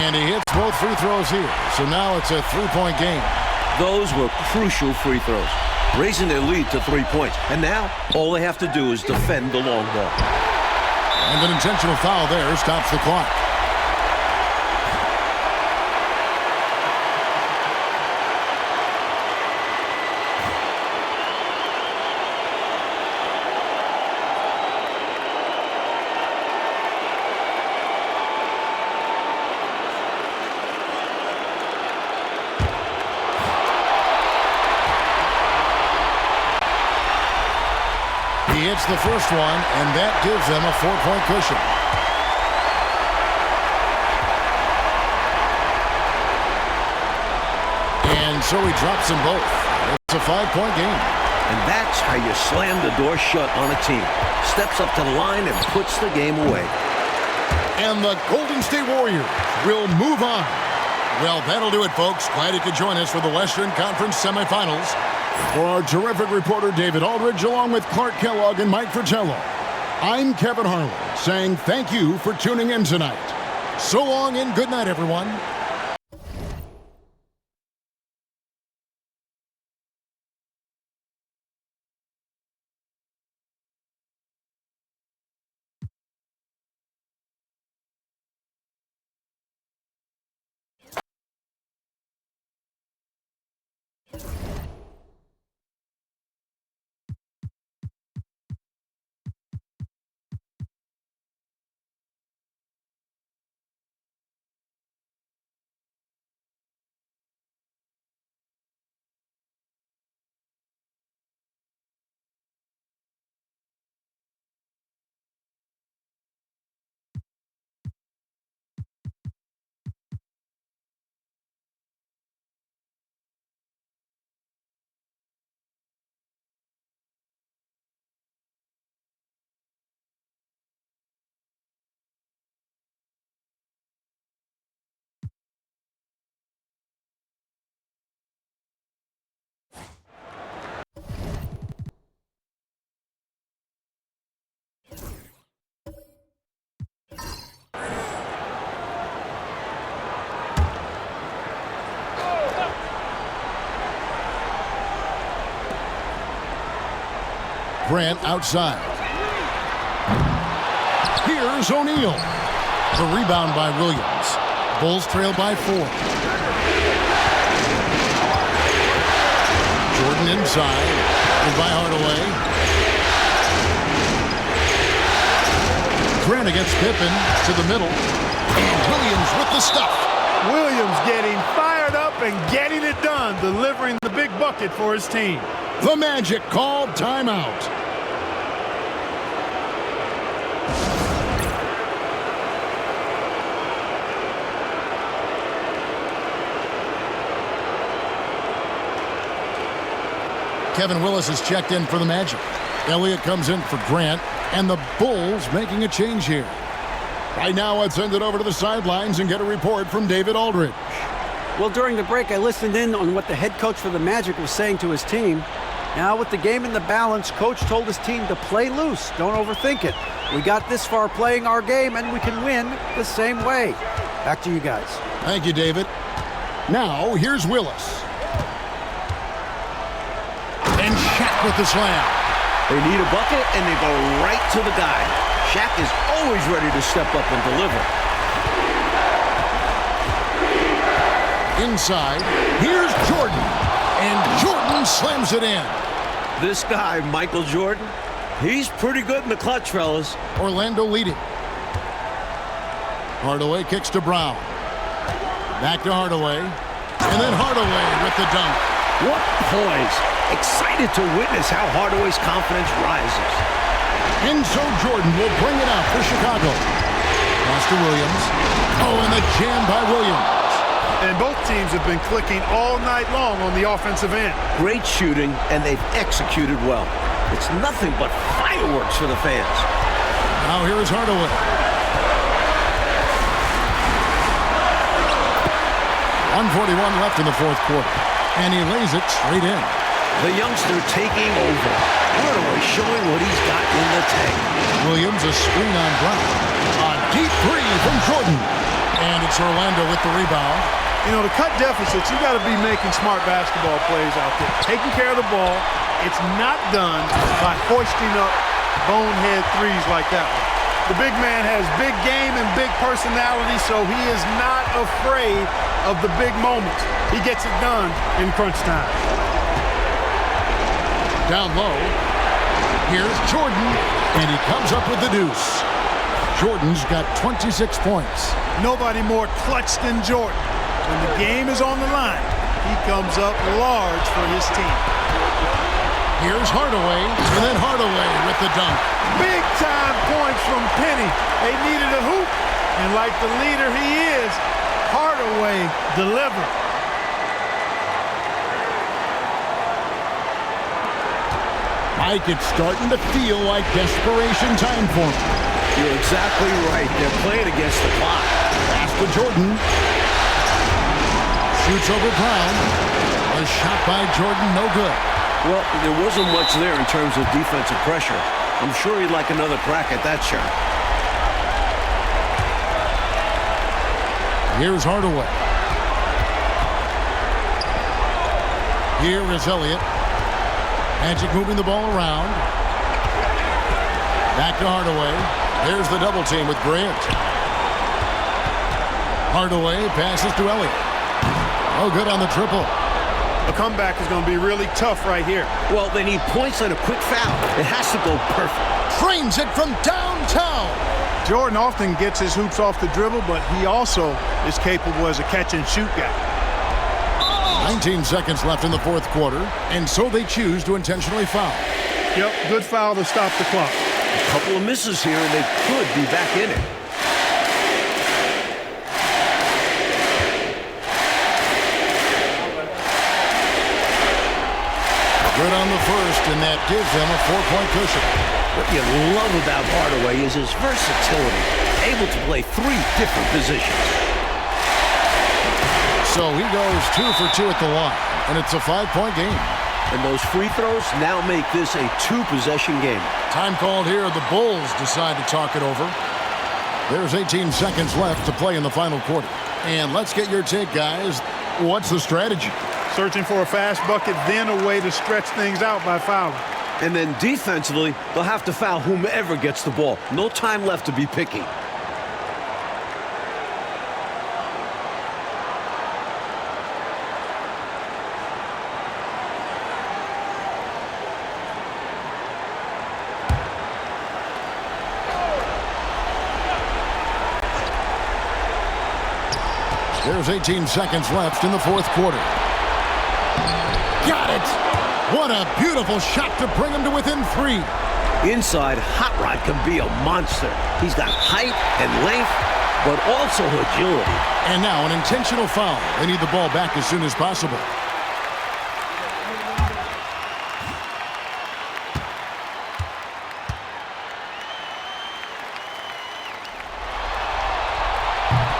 And he hits both free throws here. So now it's a 3-point game. Those were crucial free throws, raising their lead to 3 points. And now all they have to do is defend the long ball. And an intentional foul there stops the clock. He hits the first one, and that gives them a 4-point cushion. And so he drops them both. It's a 5-point game. And that's how you slam the door shut on a team. Steps up to the line and puts the game away. And the Golden State Warriors will move on. Well, that'll do it, folks. Glad you could join us for the Western Conference semifinals. For our terrific reporter, David Aldridge, along with Clark Kellogg and Mike Fratello, I'm Kevin Harlan, saying thank you for tuning in tonight. So long and good night, everyone. Grant outside. Here's O'Neal. The rebound by Williams. Bulls trail by 4. Jordan inside. And by Hardaway. Grant against Pippen to the middle. And Williams with the stuff. Williams getting fired up and getting it done, delivering the big bucket for his team. The Magic called timeout. Kevin Willis is checked in for the Magic. Elliott comes in for Grant, and the Bulls making a change here. Right now, let's send it over to the sidelines and get a report from David Aldridge. Well, during the break, I listened in on what the head coach for the Magic was saying to his team. Now, with the game in the balance, coach told his team to play loose. Don't overthink it. We got this far playing our game, and we can win the same way. Back to you guys. Thank you, David. Now, here's Willis. And Shaq with the slam. They need a bucket, and they go right to the guy. Shaq is always ready to step up and deliver. Inside, here's Jordan. And Jordan slams it in. This guy, Michael Jordan, he's pretty good in the clutch, fellas. Orlando leading. Hardaway kicks to Brown. Back to Hardaway. And then Hardaway with the dunk. What poise. Excited to witness how Hardaway's confidence rises. And so Jordan will bring it out for Chicago. Pass to Williams. Oh, and the jam by Williams. And both teams have been clicking all night long on the offensive end. Great shooting, and they've executed well. It's nothing but fireworks for the fans. Now here is Hardaway. 1:41 left in the fourth quarter. And he lays it straight in. The youngster taking over. Hardaway showing what he's got in the tank. Williams a screen on Brown. A deep three from Jordan. And it's Orlando with the rebound. You know, to cut deficits, you got to be making smart basketball plays out there. Taking care of the ball. It's not done by hoisting up bonehead threes like that one. The big man has big game and big personality, so he is not afraid of the big moments. He gets it done in crunch time. Down low. Here's Jordan, and he comes up with the deuce. Jordan's got 26 points. Nobody more clutch than Jordan. When the game is on the line, he comes up large for his team. Here's Hardaway, and then Hardaway with the dunk. Big-time points from Penny. They needed a hoop, and like the leader he is, Hardaway delivered. Mike, it's starting to feel like desperation time for him. You're exactly right. They're playing against the clock. Pass to Jordan. Shoots over Brown. A shot by Jordan, no good. Well, there wasn't much there in terms of defensive pressure. I'm sure he'd like another crack at that shot. Here's Hardaway. Here is Elliott. Magic moving the ball around. Back to Hardaway. There's the double team with Grant. Hardaway passes to Elliott. Oh, good on the triple. A comeback is going to be really tough right here. Well, they need points on a quick foul. It has to go perfect. Trains it from downtown. Jordan often gets his hoops off the dribble, but he also is capable as a catch-and-shoot guy. 19 seconds left in the fourth quarter, and so they choose to intentionally foul. Yep, good foul to stop the clock. A couple of misses here, and they could be back in it. Good on the first, and that gives them a 4-point cushion. What you love about Hardaway is his versatility, able to play 3 different positions. So he goes 2 for 2 at the line, and it's a 5-point game. And those free throws now make this a 2-possession game. Time called here. The Bulls decide to talk it over. There's 18 seconds left to play in the final quarter. And let's get your take, guys. What's the strategy? Searching for a fast bucket, then a way to stretch things out by fouling. And then defensively, they'll have to foul whomever gets the ball. No time left to be picky. There's 18 seconds left in the fourth quarter. Got it! What a beautiful shot to bring him to within 3. Inside, Hot Rod can be a monster. He's got height and length, but also agility. And now an intentional foul. They need the ball back as soon as possible.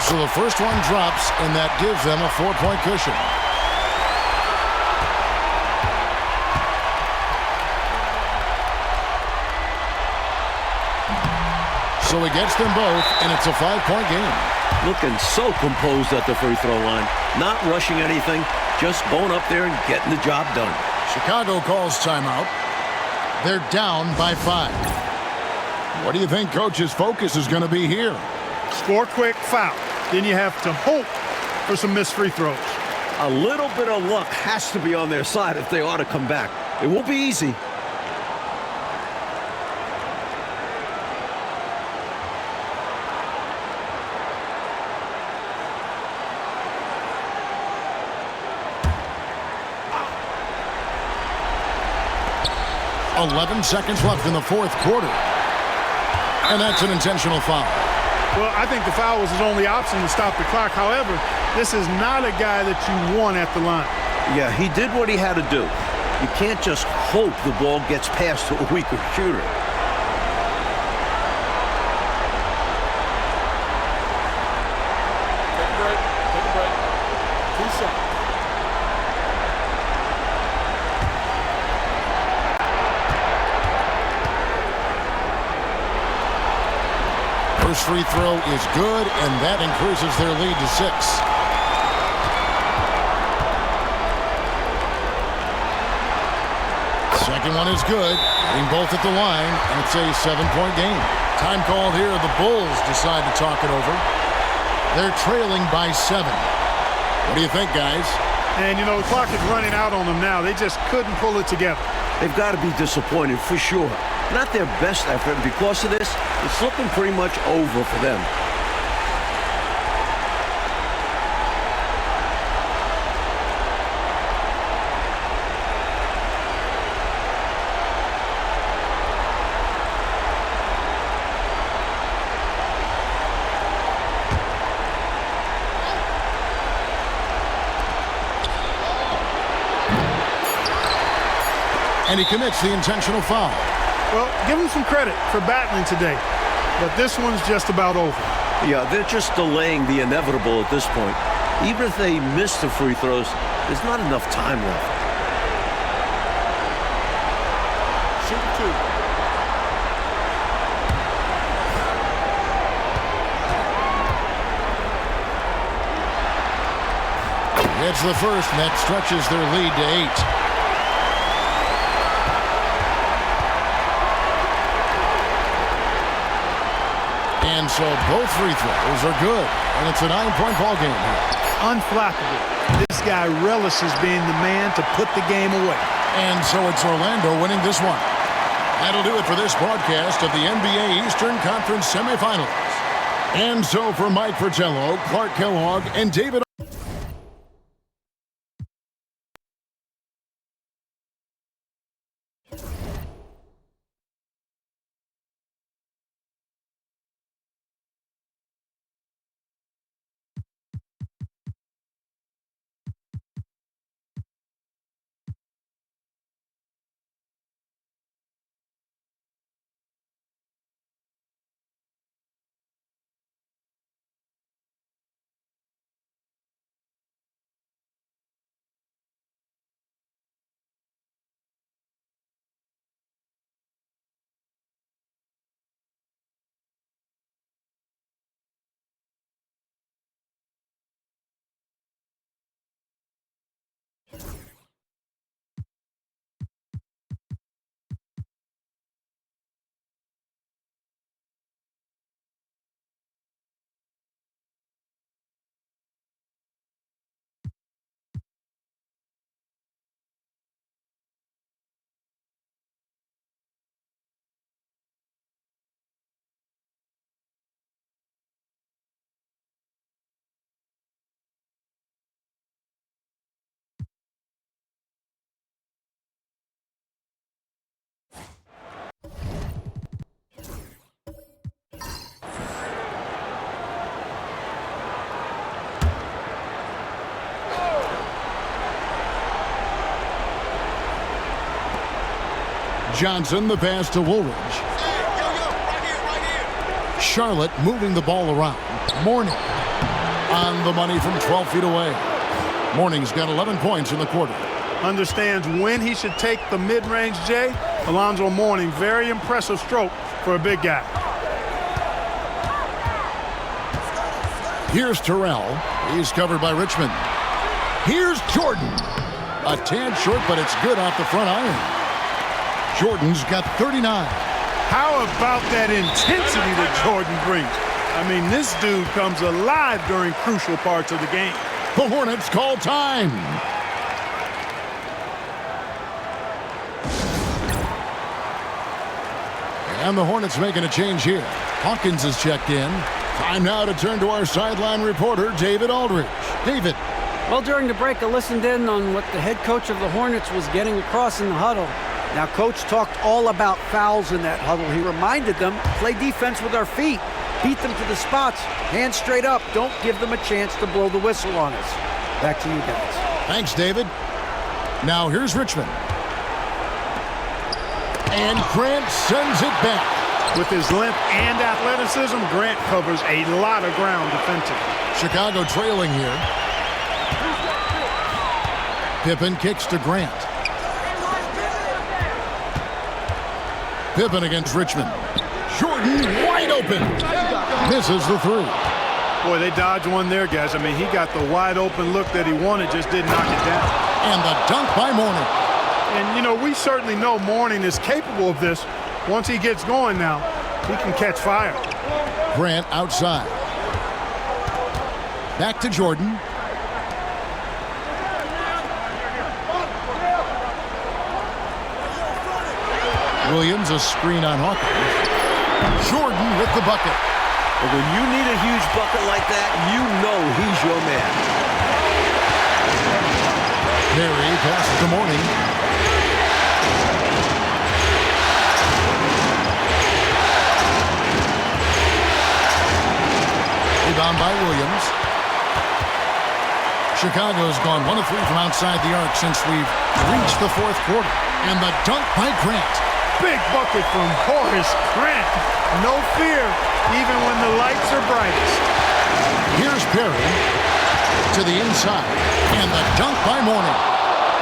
So the first one drops, and that gives them a 4-point cushion. So he gets them both, and it's a 5-point game. Looking so composed at the free throw line. Not rushing anything, just going up there and getting the job done. Chicago calls timeout. They're down by 5. What do you think Coach's focus is going to be here? Score quick, foul. Then you have to hope for some missed free throws. A little bit of luck has to be on their side if they ought to come back. It won't be easy. – 11 seconds left in the fourth quarter. And that's an intentional foul. Well, I think the foul was his only option to stop the clock. However, this is not a guy that you want at the line. Yeah, he did what he had to do. You can't just hope the ball gets past to a weaker shooter. Take a break. Take a break. 2 seconds. First free throw is good, and that increases their lead to 6. Second one is good, getting both at the line, and it's a 7-point game. Time called here. The Bulls decide to talk it over. They're trailing by 7. What do you think, guys? And, you know, the clock is running out on them now. They just couldn't pull it together. They've got to be disappointed for sure. Not their best effort, and because of this, it's looking pretty much over for them. And he commits the intentional foul. Well, give him some credit for battling today, but this one's just about over. Yeah, they're just delaying the inevitable at this point. Even if they miss the free throws, there's not enough time left. Shoot 2. It's the first, and that stretches their lead to 8. And so both free throws are good, and it's a 9-point ball game here. Unflappable. This guy relishes being the man to put the game away. And so it's Orlando winning this one. That'll do it for this broadcast of the NBA Eastern Conference semifinals. And so for Mike Fratello, Clark Kellogg, and David Johnson, the pass to Woolridge. Charlotte moving the ball around. Mourning on the money from 12 feet away. Mourning's got 11 points in the quarter. Understands when he should take the mid-range J. Alonzo Mourning, very impressive stroke for a big guy. Here's Terrell. He's covered by Richmond. Here's Jordan. A tad short, but it's good off the front iron. Jordan's got 39. How about that intensity that Jordan brings? I mean, this dude comes alive during crucial parts of the game. The Hornets call time. And the Hornets making a change here. Hawkins is checked in. Time now to turn to our sideline reporter, David Aldridge. David. Well, during the break, I listened in on what the head coach of the Hornets was getting across in the huddle. Now, Coach talked all about fouls in that huddle. He reminded them, play defense with our feet. Beat them to the spots. Hands straight up. Don't give them a chance to blow the whistle on us. Back to you guys. Thanks, David. Now, here's Richmond. And Grant sends it back. With his length and athleticism, Grant covers a lot of ground defensively. Chicago trailing here. Pippen kicks to Grant. Pippen against Richmond. Jordan wide open. Misses the three. Boy, they dodged one there, guys. I mean, he got the wide open look that he wanted, just didn't knock it down. And the dunk by Mourning. And, you know, we certainly know Mourning is capable of this. Once he gets going now, he can catch fire. Grant outside. Back to Jordan. Williams, a screen on Hawkins. Jordan with the bucket. And when you need a huge bucket like that, you know he's your man. Perry passes to Mourning. Rebound by Williams. Chicago's gone 1 of 3 from outside the arc since we've reached the fourth quarter. And the dunk by Grant. Big bucket from Horace Grant. No fear, even when the lights are brightest. Here's Perry to the inside. And the dunk by Mourning.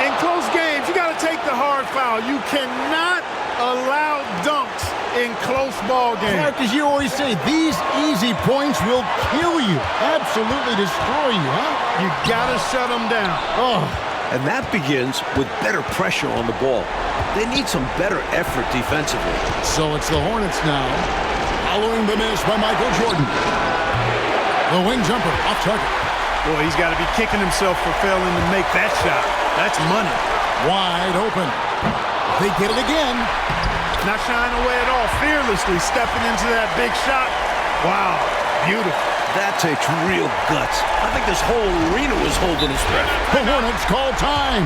In close games, you got to take the hard foul. You cannot allow dunks in close ball games. Mark, as you always say, these easy points will kill you. Absolutely destroy you, huh? You got to shut them down. Oh. And that begins with better pressure on the ball. They need some better effort defensively. So it's the Hornets now, following the miss by Michael Jordan. The wing jumper off target. Boy, he's got to be kicking himself for failing to make that shot. That's money. Wide open. They get it again. Not shying away at all. Fearlessly stepping into that big shot. Wow, beautiful. That takes real guts. I think this whole arena was holding its breath. The Hornets call time.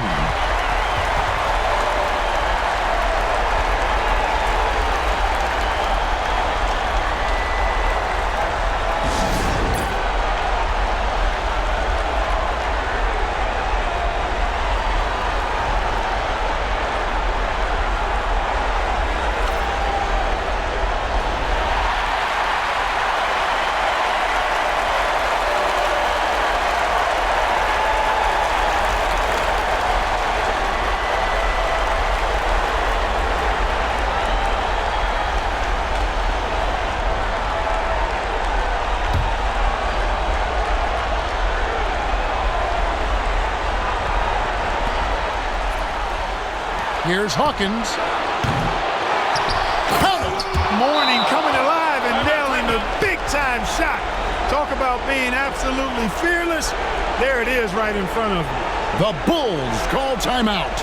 Here's Hawkins. Count it! Mourning coming alive and nailing the big-time shot. Talk about being absolutely fearless. There it is right in front of him. The Bulls call timeout.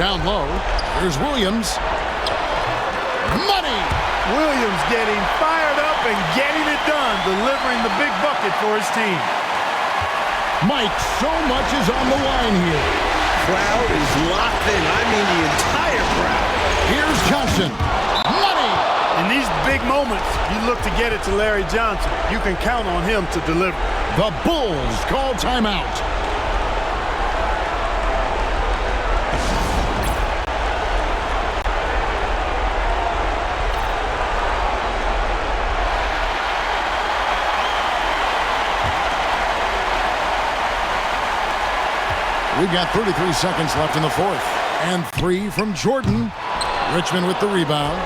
down low. Here's Williams. Money! Williams getting fired up and getting it done, delivering the big bucket for his team. Mike, so much is on the line here. Crowd is locked in. I mean the entire crowd. Here's Johnson. Money! In these big moments, you look to get it to Larry Johnson. You can count on him to deliver. The Bulls call timeout. We've got 33 seconds left in the fourth. And 3 from Jordan. Richmond with the rebound.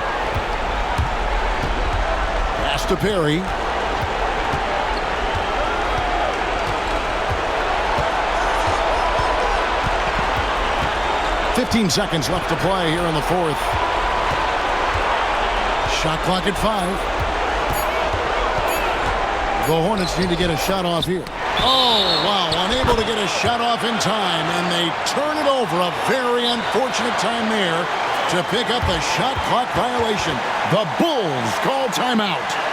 Pass to Perry. "15 seconds left to play here in the fourth. Shot clock at 5. The Hornets need to get a shot off here. Oh, wow, unable to get a shot off in time, and they turn it over. A very unfortunate time there to pick up a shot clock violation. The Bulls call timeout.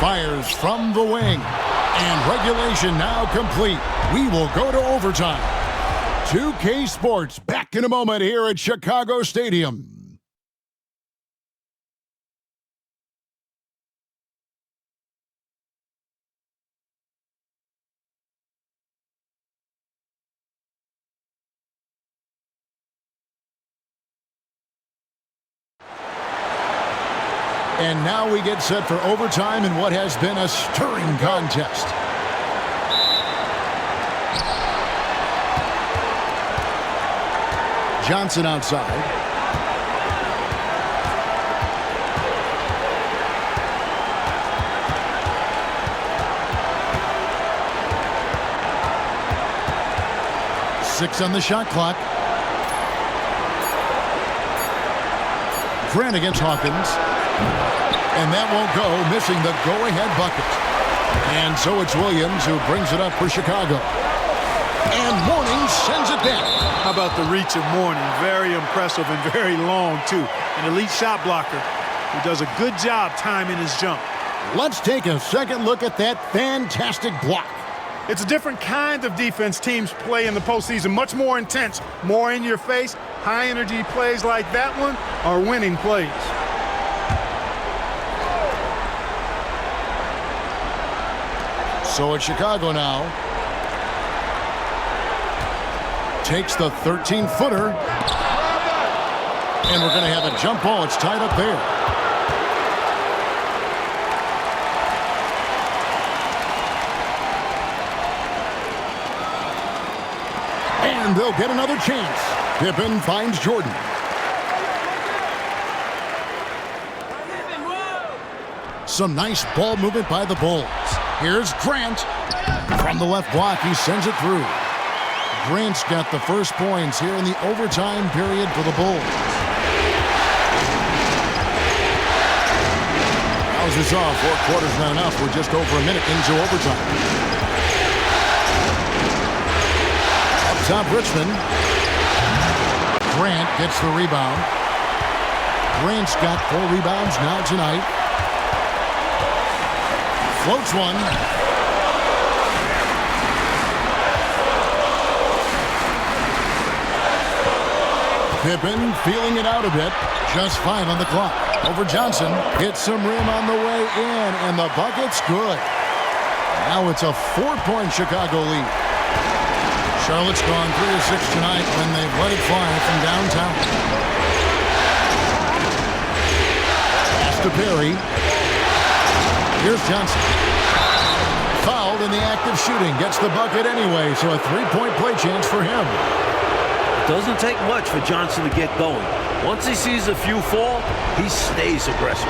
Fires from the wing. And regulation now complete. We will go to overtime. 2K Sports back in a moment here at Chicago Stadium. And now we get set for overtime in what has been a stirring contest. Johnson outside. Six on the shot clock. Grant against Hawkins. And that won't go, missing the go-ahead bucket. And so it's Williams who brings it up for Chicago. And Mourning sends it down. How about the reach of Mourning? Very impressive and very long, too. An elite shot blocker who does a good job timing his jump. Let's take a second look at that fantastic block. It's a different kind of defense teams play in the postseason, much more intense, more in your face. High-energy plays like that one are winning plays. So it's Chicago now. Takes the 13-footer. And we're going to have a jump ball. It's tied up there. And they'll get another chance. Pippen finds Jordan. Some nice ball movement by the Bulls. Here's Grant. From the left block, he sends it through. Grant's got the first points here in the overtime period for the Bulls. How's this off? 4 quarters not enough. We're just over a minute into overtime. Up top, Richmond. Grant gets the rebound. Grant's got 4 rebounds now tonight. Floats one. Pippen feeling it out a bit. Just 5 on the clock. Over Johnson. Hits some rim on the way in, and the bucket's good. Now it's a 4-point Chicago lead. Charlotte's gone 3 of 6 tonight when they've let it fly from downtown. Pass to Perry. Here's Johnson. Fouled in the act of shooting. Gets the bucket anyway, so a 3-point play chance for him. It doesn't take much for Johnson to get going. Once he sees a few fall, he stays aggressive.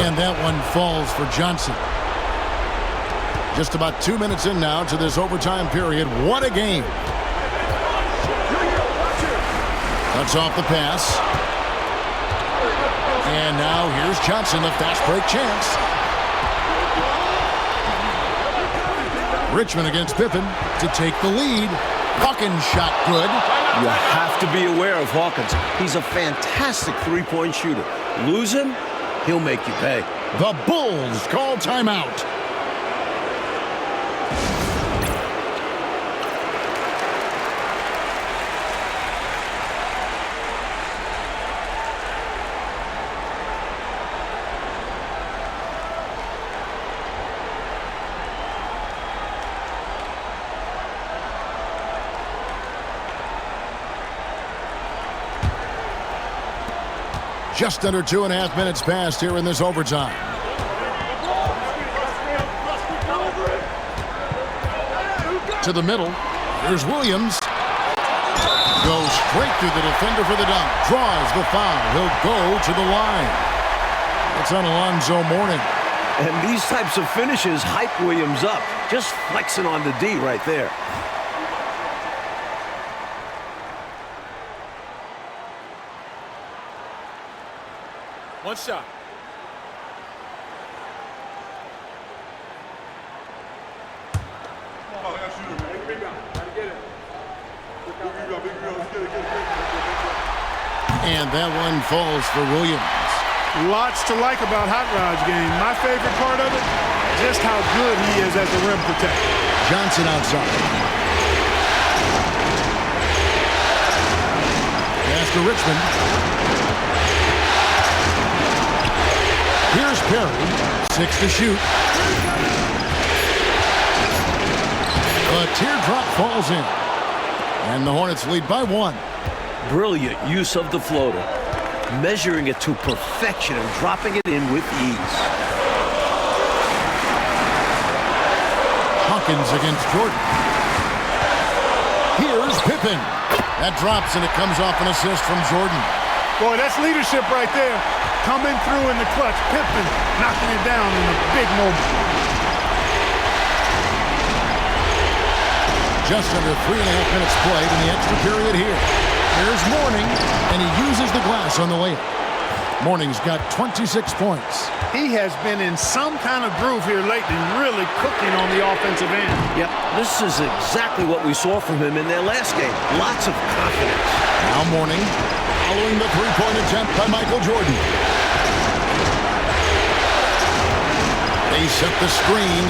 And that one falls for Johnson. Just about 2 minutes in now to this overtime period. What a game. Cuts off the pass. And now here's Johnson, a fast break chance. Richmond against Pippen to take the lead. Hawkins shot good. You have to be aware of Hawkins. He's a fantastic three-point shooter. Lose him, he'll make you pay. The Bulls call timeout. Just under 2.5 minutes passed here in this overtime. To the middle. Here's Williams. Goes straight through the defender for the dunk. Draws the foul. He'll go to the line. It's on Alonzo Mourning. And these types of finishes hype Williams up. Just flexing on the D right there. One shot. And that one falls for Williams. Lots to like about Hot Rod's game. My favorite part of it, just how good he is as a rim protector. Johnson outside. Pass to Richmond. Here's Perry. 6 to shoot. A teardrop falls in. And the Hornets lead by 1. Brilliant use of the floater. Measuring it to perfection and dropping it in with ease. Hawkins against Jordan. Here's Pippen. That drops and it comes off an assist from Jordan. Boy, that's leadership right there. Coming through in the clutch. Pippen knocking it down in a big moment. Just under 3.5 minutes played in the extra period here. Here's Mourning, and he uses the glass on the layup. Mourning's got 26 points. He has been in some kind of groove here lately, really cooking on the offensive end. Yep, this is exactly what we saw from him in their last game. Lots of confidence. Now Mourning, following the three-point attempt by Michael Jordan. They set the screen.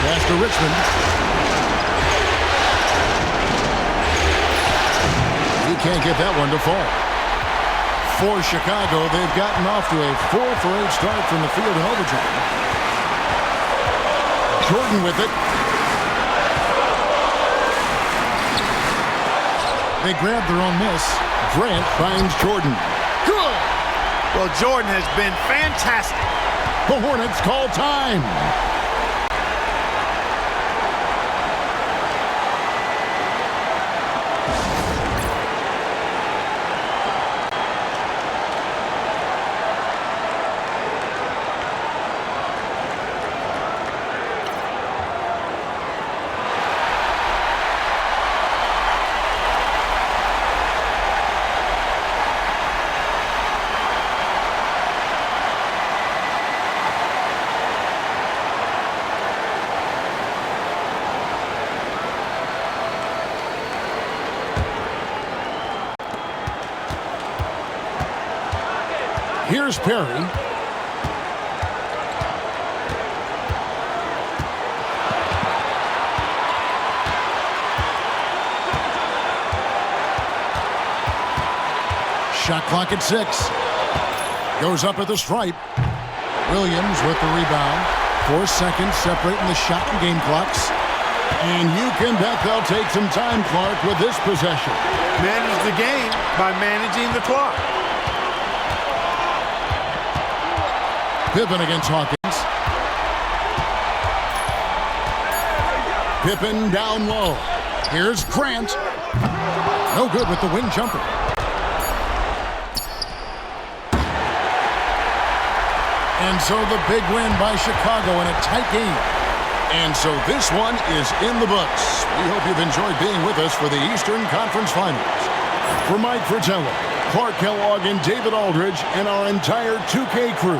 Pass to Richmond. He can't get that one to fall. For Chicago, they've gotten off to a 4-for-8 start from the field in overtime. Jordan with it. They grab their own miss. Grant finds Jordan. Good! Well, Jordan has been fantastic. The Hornets call time. Here's Perry. Shot clock at 6. Goes up at the stripe. Williams with the rebound. 4 seconds separating the shot and game clocks. And you can bet they'll take some time, Clark, with this possession. Manage the game by managing the clock. Pippen against Hawkins. Pippen down low. Here's Grant. No good with the wing jumper. And so the big win by Chicago in a tight game. And so this one is in the books. We hope you've enjoyed being with us for the Eastern Conference Finals. For Mike Fratello, Clark Kellogg, and David Aldridge, and our entire 2K crew,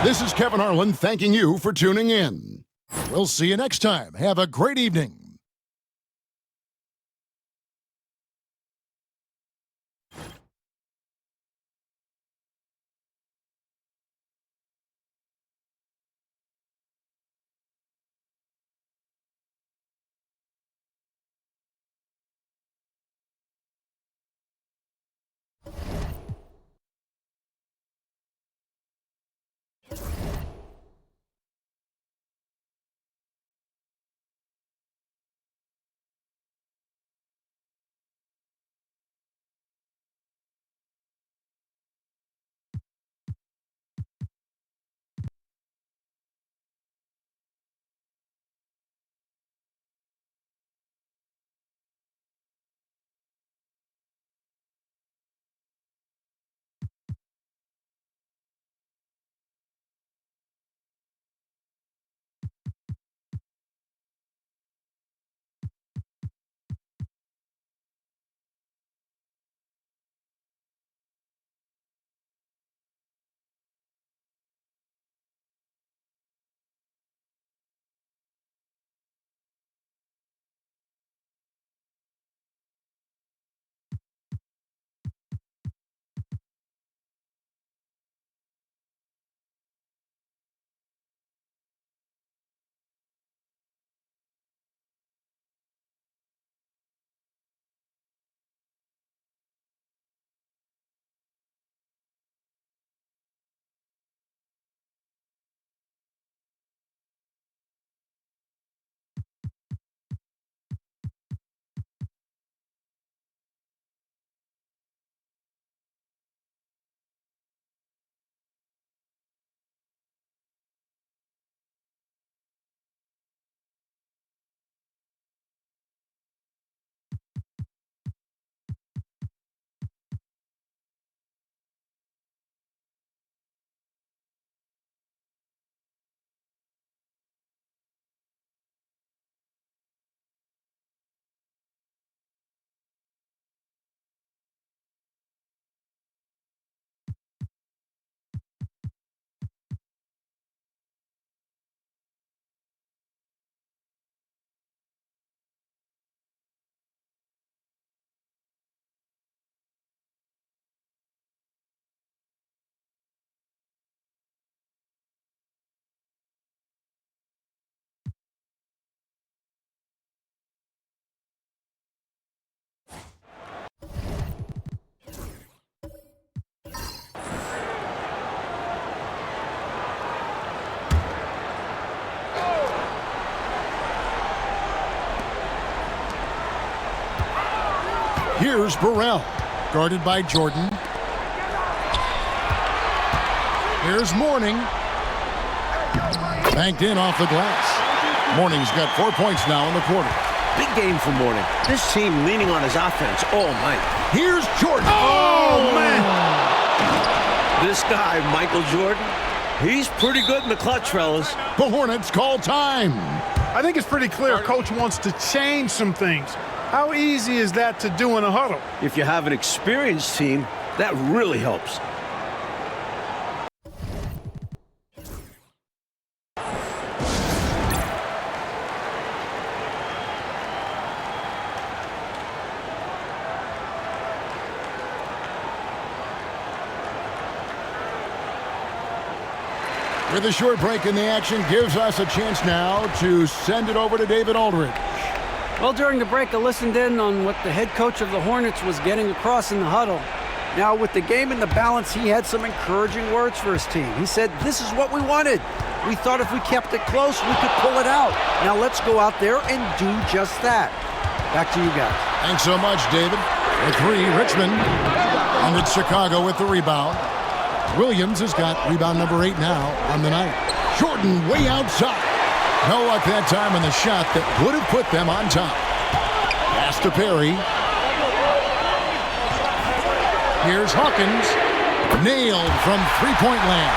this is Kevin Harlan thanking you for tuning in. We'll see you next time. Have a great evening. Here's Burrell, guarded by Jordan. Here's Mourning. Banked in off the glass. Mourning's got 4 points now in the quarter. Big game for Mourning. This team leaning on his offense all night. Here's Jordan. Oh, man. This guy, Michael Jordan, he's pretty good in the clutch, fellas. The Hornets call time. I think it's pretty clear Coach wants to change some things. How easy is that to do in a huddle? If you have an experienced team, that really helps. With a short break in the action, gives us a chance now to send it over to David Aldridge. Well, during the break, I listened in on what the head coach of the Hornets was getting across in the huddle. Now, with the game in the balance, he had some encouraging words for his team. He said, this is what we wanted. We thought if we kept it close, we could pull it out. Now let's go out there and do just that. Back to you guys. Thanks so much, David. The three, Richmond. And it's Chicago with the rebound. Williams has got rebound number 8 now on the night. Jordan way outside. No luck that time on the shot that would have put them on top. Pass to Perry. Here's Hawkins. Nailed from three-point land.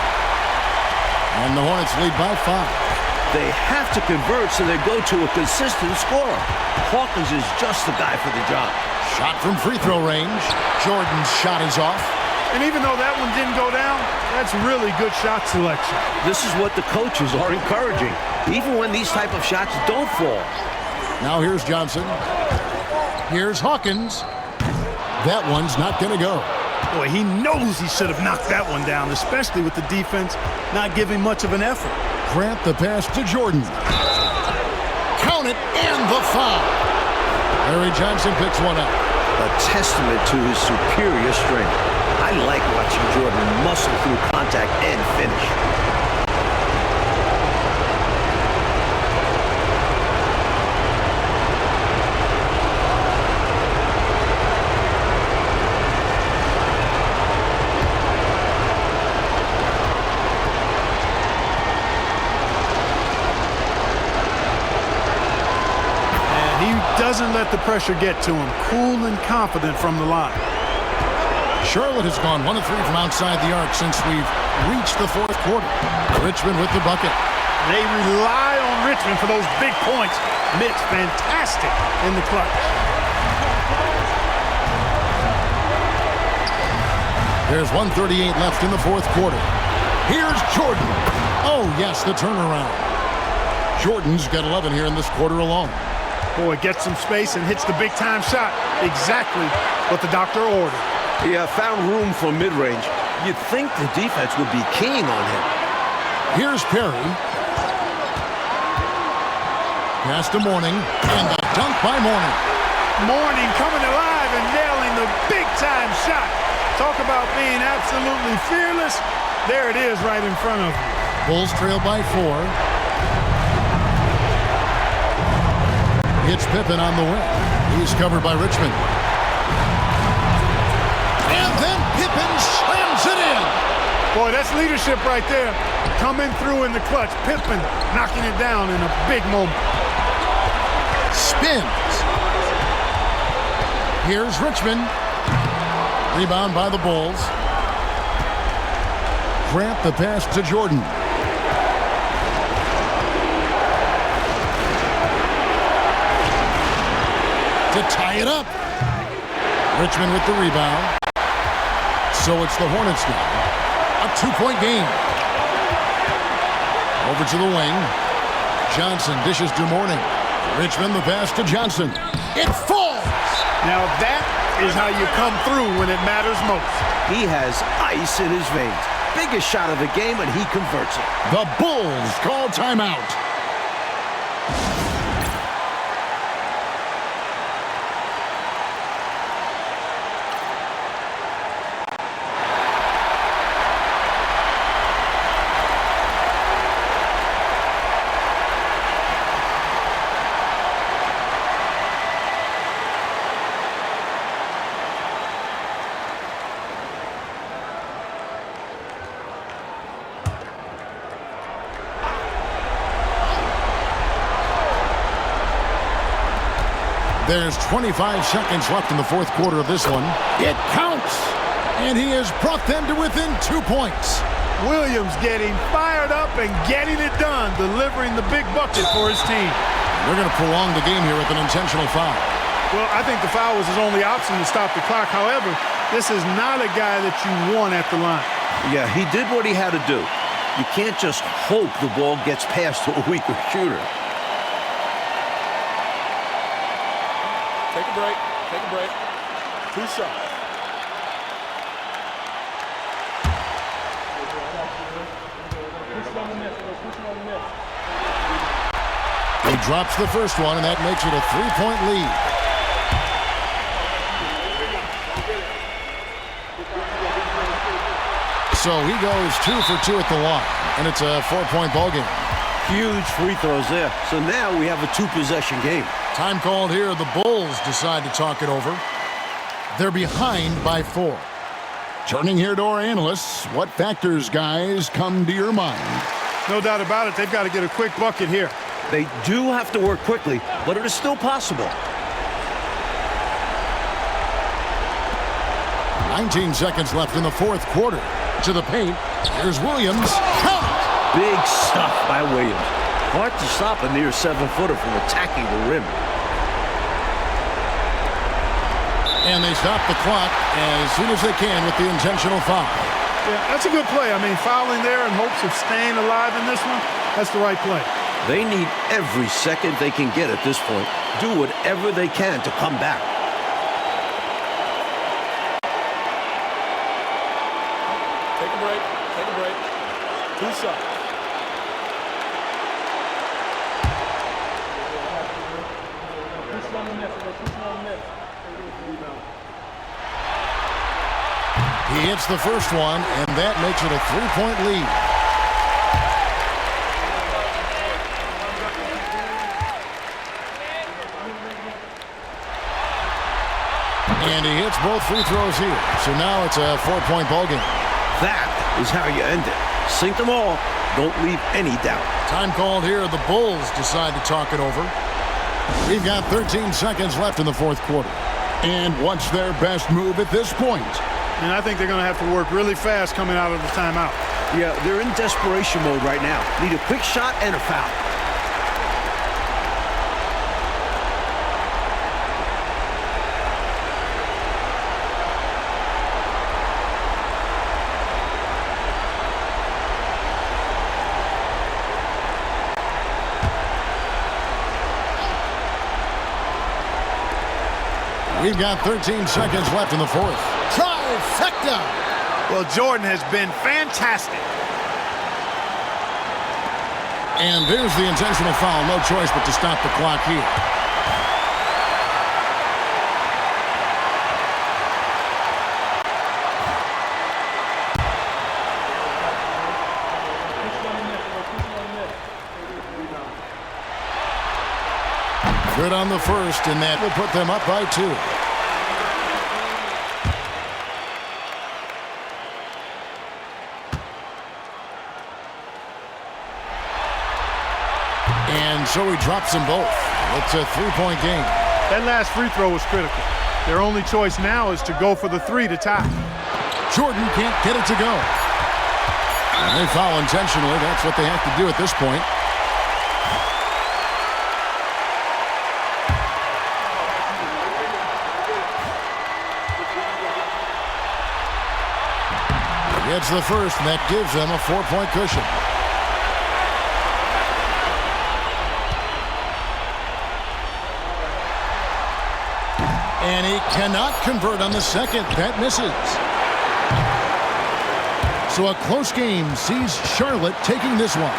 And the Hornets lead by 5. They have to convert so they go to a consistent scorer. Hawkins is just the guy for the job. Shot from free throw range. Jordan's shot is off. And even though that one didn't go down, that's really good shot selection. This is what the coaches are encouraging, even when these type of shots don't fall. Now here's Johnson. Here's Hawkins. That one's not going to go. Boy, he knows he should have knocked that one down, especially with the defense not giving much of an effort. Grant the pass to Jordan. Count it, and the foul. Larry Johnson picks one up. A testament to his superior strength. I like watching Jordan muscle through contact and finish. And he doesn't let the pressure get to him. Cool and confident from the line. Charlotte has gone 1 of 3 from outside the arc since we've reached the fourth quarter. Richmond with the bucket. They rely on Richmond for those big points. Mitch, fantastic in the clutch. There's 1:38 left in the fourth quarter. Here's Jordan. Oh, yes, the turnaround. Jordan's got 11 here in this quarter alone. Boy, gets some space and hits the big-time shot. Exactly what the doctor ordered. He found room for mid-range. You'd think the defense would be keen on him. Here's Perry. Pass to Mourning, and the dunk by Mourning. Mourning coming alive and nailing the big-time shot. Talk about being absolutely fearless. There it is right in front of you. Bulls trail by 4. It's Pippen on the wing. He's covered by Richmond. And then Pippen slams it in. Boy, that's leadership right there. Coming through in the clutch. Pippen knocking it down in a big moment. Spins. Here's Richmond. Rebound by the Bulls. Grant the pass to Jordan. To tie it up. Richmond with the rebound. So it's the Hornets now. A 2-point game. Over to the wing. Johnson dishes to Mourning. Richmond the pass to Johnson. It falls. Now that is how you come through when it matters most. He has ice in his veins. Biggest shot of the game, and he converts it. The Bulls call timeout. There's 25 seconds left in the fourth quarter of this one. It counts! And he has brought them to within 2 points. Williams getting fired up and getting it done, delivering the big bucket for his team. They're going to prolong the game here with an intentional foul. Well, I think the foul was his only option to stop the clock. However, this is not a guy that you want at the line. Yeah, he did what he had to do. You can't just hope the ball gets past to a weaker shooter. Take a break. Take a break. 2 shots. He drops the first one, and that makes it a 3-point lead. So he goes 2 for 2 at the line, and it's a 4-point ball game. Huge free throws there. So now we have a 2-possession game. Time called here. The Bulls decide to talk it over. They're behind by 4. Turning here to our analysts, what factors, guys, come to your mind? No doubt about it. They've got to get a quick bucket here. They do have to work quickly, but it is still possible. 19 seconds left in the fourth quarter. To the paint. Here's Williams. Count! Big stuff by Williams. Hard to stop a near 7-footer from attacking the rim. And they stop the clock as soon as they can with the intentional foul. Yeah, that's a good play. I mean, fouling there in hopes of staying alive in this one, that's the right play. They need every second they can get at this point. Do whatever they can to come back. Take a break. Take a break. 2 shots. He hits the first one, and that makes it a 3-point lead. And he hits both free throws here. So now it's a 4-point ball game. That is how you end it. Sink them all. Don't leave any doubt. Time called here. The Bulls decide to talk it over. We've got 13 seconds left in the fourth quarter. And what's their best move at this point? And I think they're going to have to work really fast coming out of the timeout. Yeah, they're in desperation mode right now. Need a quick shot and a foul. We've got 13 seconds left in the fourth. Trifecta! Well, Jordan has been fantastic. And there's the intentional foul. No choice but to stop the clock here. Good on the first, and that will put them up by 2. And so he drops them both. It's a 3-point game. That last free throw was critical. Their only choice now is to go for the 3 to tie. Jordan can't get it to go. And they foul intentionally. That's what they have to do at this point. It's the first, and that gives them a 4-point cushion. And he cannot convert on the second. That misses. So a close game sees Charlotte taking this one.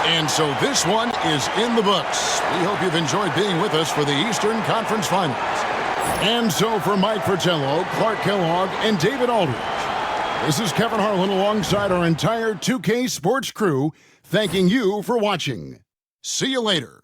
And so this one is in the books. We hope you've enjoyed being with us for the Eastern Conference Finals. And so for Mike Fratello, Clark Kellogg, and David Aldridge, this is Kevin Harlan alongside our entire 2K Sports crew, thanking you for watching. See you later.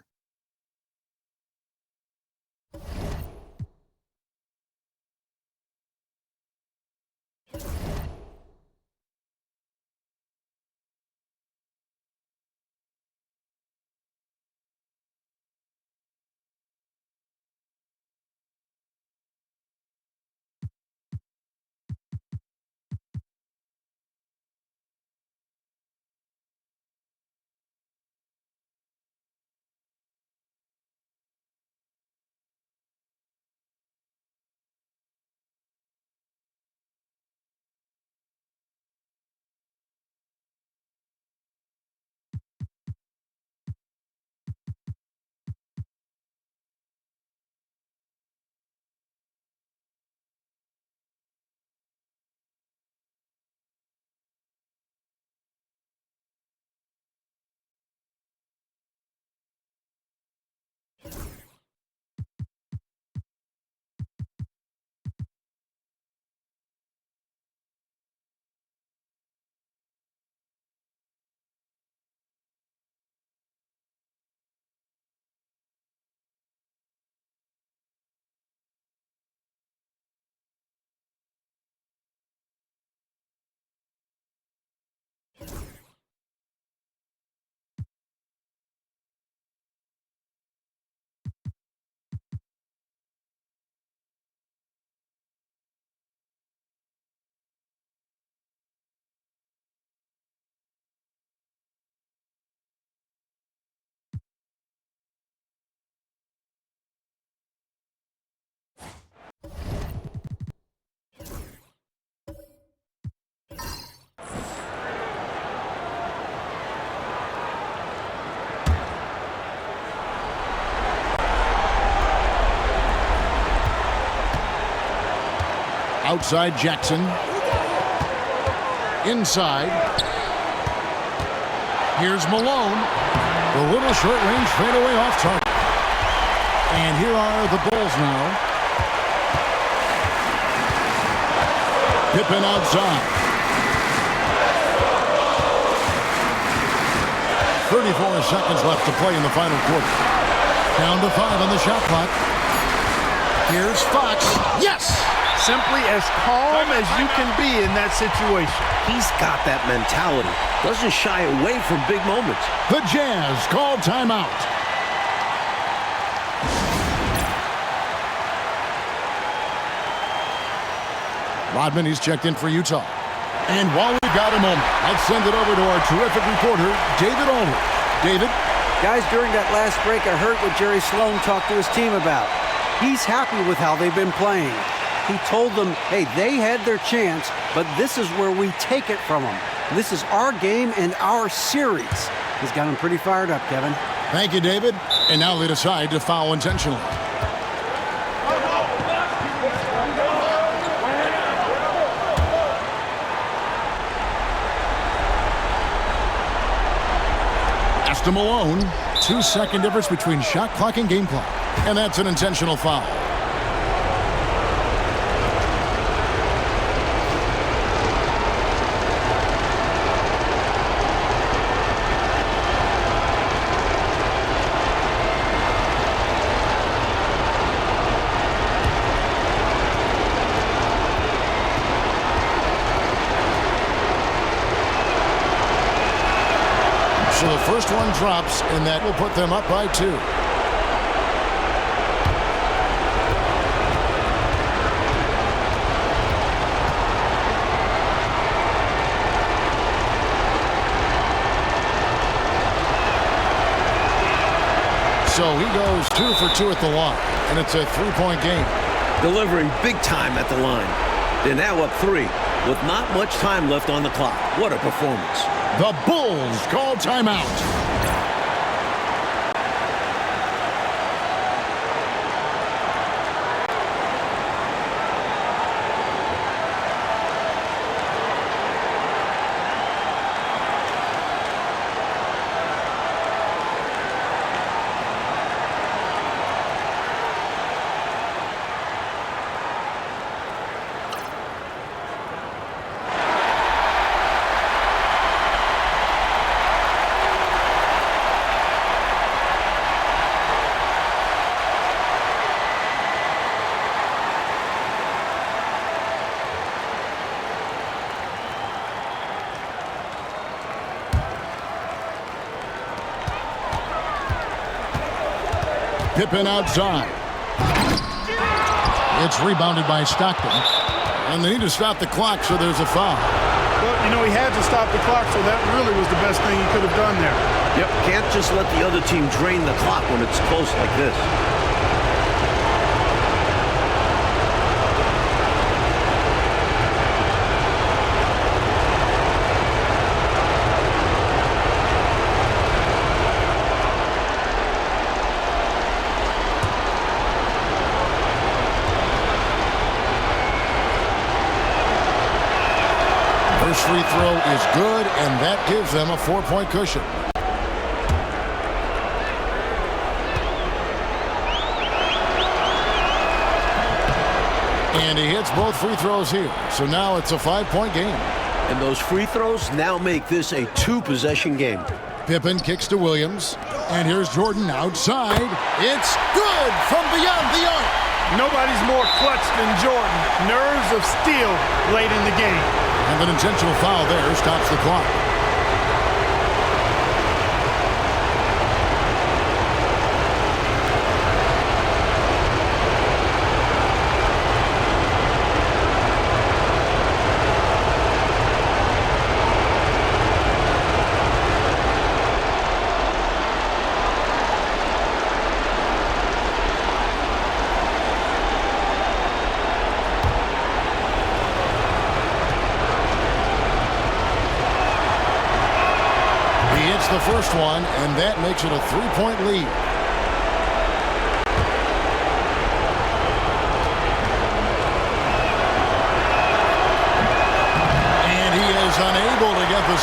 Outside Jackson. Inside. Here's Malone. The little short-range fadeaway off target. And here are the Bulls now. Pippen outside. 34 seconds left to play in the final quarter. Down to 5 on the shot clock. Here's Fox. Yes! Simply as calm as you can be in that situation. He's got that mentality. Doesn't shy away from big moments. The Jazz call timeout. Rodman, he's checked in for Utah. And while we've got a moment, let's send it over to our terrific reporter, David Aldridge. David? Guys, during that last break, I heard what Jerry Sloan talked to his team about. He's happy with how they've been playing. He told them, hey, they had their chance, but this is where we take it from them. This is our game and our series. He's got them pretty fired up, Kevin. Thank you, David. And now they decide to foul intentionally. Pass to Malone. 2-second difference between shot clock and game clock. And that's an intentional foul. So the first one drops, and that will put them up by 2. So he goes 2 for 2 at the line, and it's a 3-point game. Delivering big time at the line. They're now up 3 with not much time left on the clock. What a performance. The Bulls call timeout. Pippen outside. It's rebounded by Stockton. And they need to stop the clock, so there's a foul. Well, you know, he had to stop the clock, so that really was the best thing he could have done there. Yep, can't just let the other team drain the clock when it's close like this. First free throw is good, and that gives them a 4-point cushion. And he hits both free throws here. So now it's a 5-point game. And those free throws now make this a 2-possession game. Pippen kicks to Williams. And here's Jordan outside. It's good from beyond the arc. Nobody's more clutch than Jordan. Nerves of steel late in the game. And an intentional foul there stops the clock. The first one, and that makes it a 3-point lead.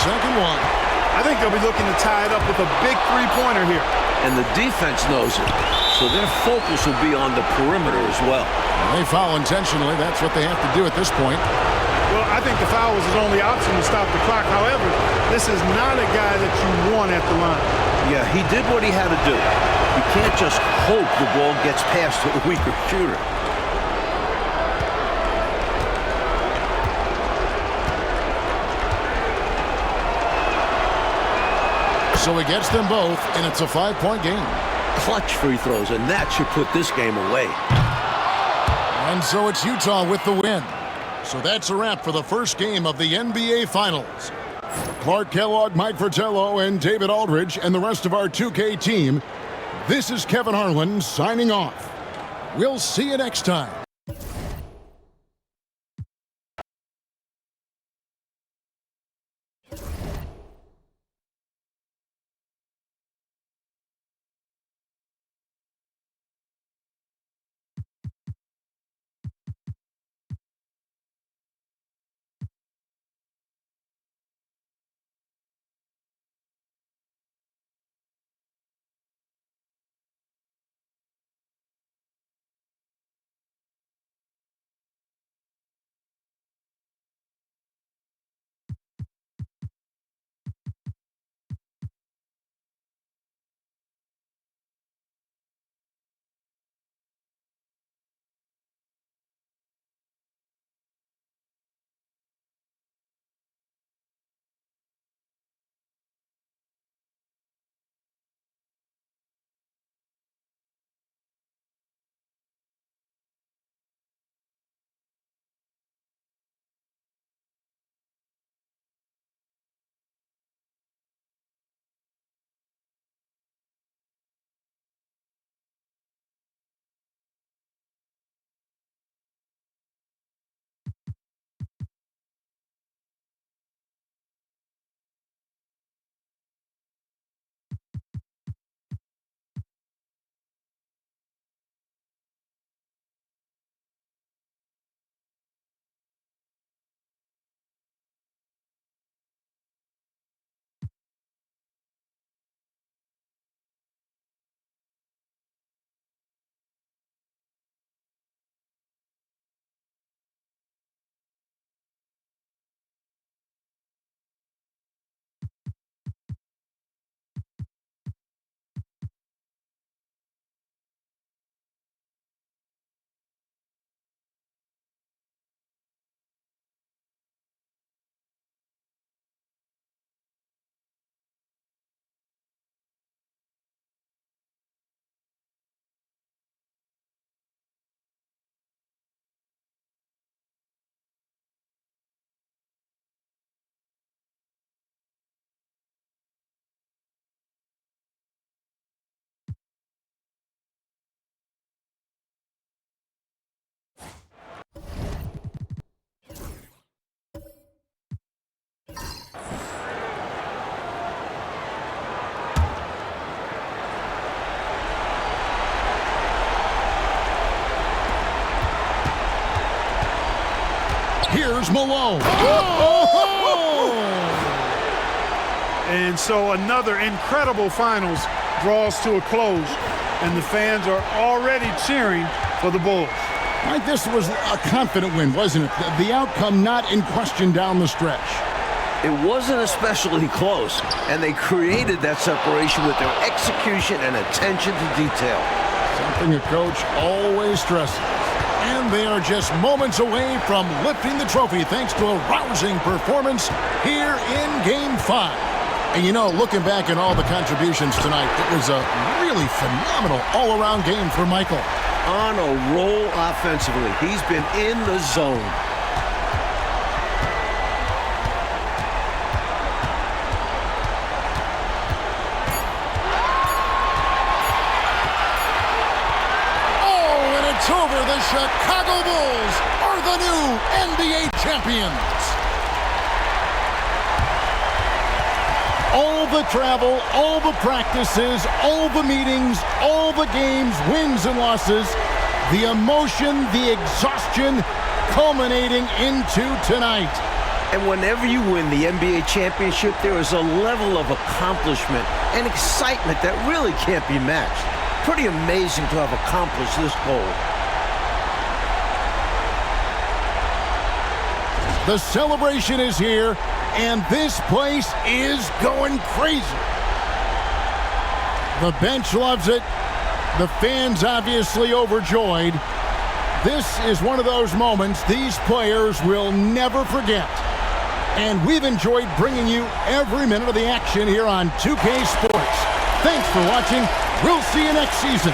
second one. I think they'll be looking to tie it up with a big three-pointer here. And the defense knows it, so their focus will be on the perimeter as well. They foul intentionally. That's what they have to do at this point. Well, I think the foul was his only option to stop the clock. However, this is not a guy that you want at the line. Yeah, he did what he had to do. You can't just hope the ball gets past to a weaker shooter. So he gets them both, and it's a 5-point game. Clutch free throws, and that should put this game away. And so it's Utah with the win. So that's a wrap for the first game of the NBA Finals. Clark Kellogg, Mike Fratello, and David Aldridge, and the rest of our 2K team, this is Kevin Harlan signing off. We'll see you next time. Here's Malone. And so another incredible finals draws to a close, and the fans are already cheering for the Bulls. Mike, this was a confident win, wasn't it? The outcome not in question down the stretch. It wasn't especially close, and they created that separation with their execution and attention to detail. Something a coach always stresses. And they are just moments away from lifting the trophy thanks to a rousing performance here in Game 5. And you know, looking back at all the contributions tonight, it was a really phenomenal all-around game for Michael. On a roll offensively. He's been in the zone. It's over. The Chicago Bulls are the new NBA champions. All the travel, all the practices, all the meetings, all the games, wins and losses, the emotion, the exhaustion culminating into tonight. And whenever you win the NBA championship, there is a level of accomplishment and excitement that really can't be matched. Pretty amazing to have accomplished this goal. The celebration is here, and this place is going crazy. The bench loves it. The fans obviously overjoyed. This is one of those moments these players will never forget. And we've enjoyed bringing you every minute of the action here on 2K Sports. Thanks for watching. We'll see you next season.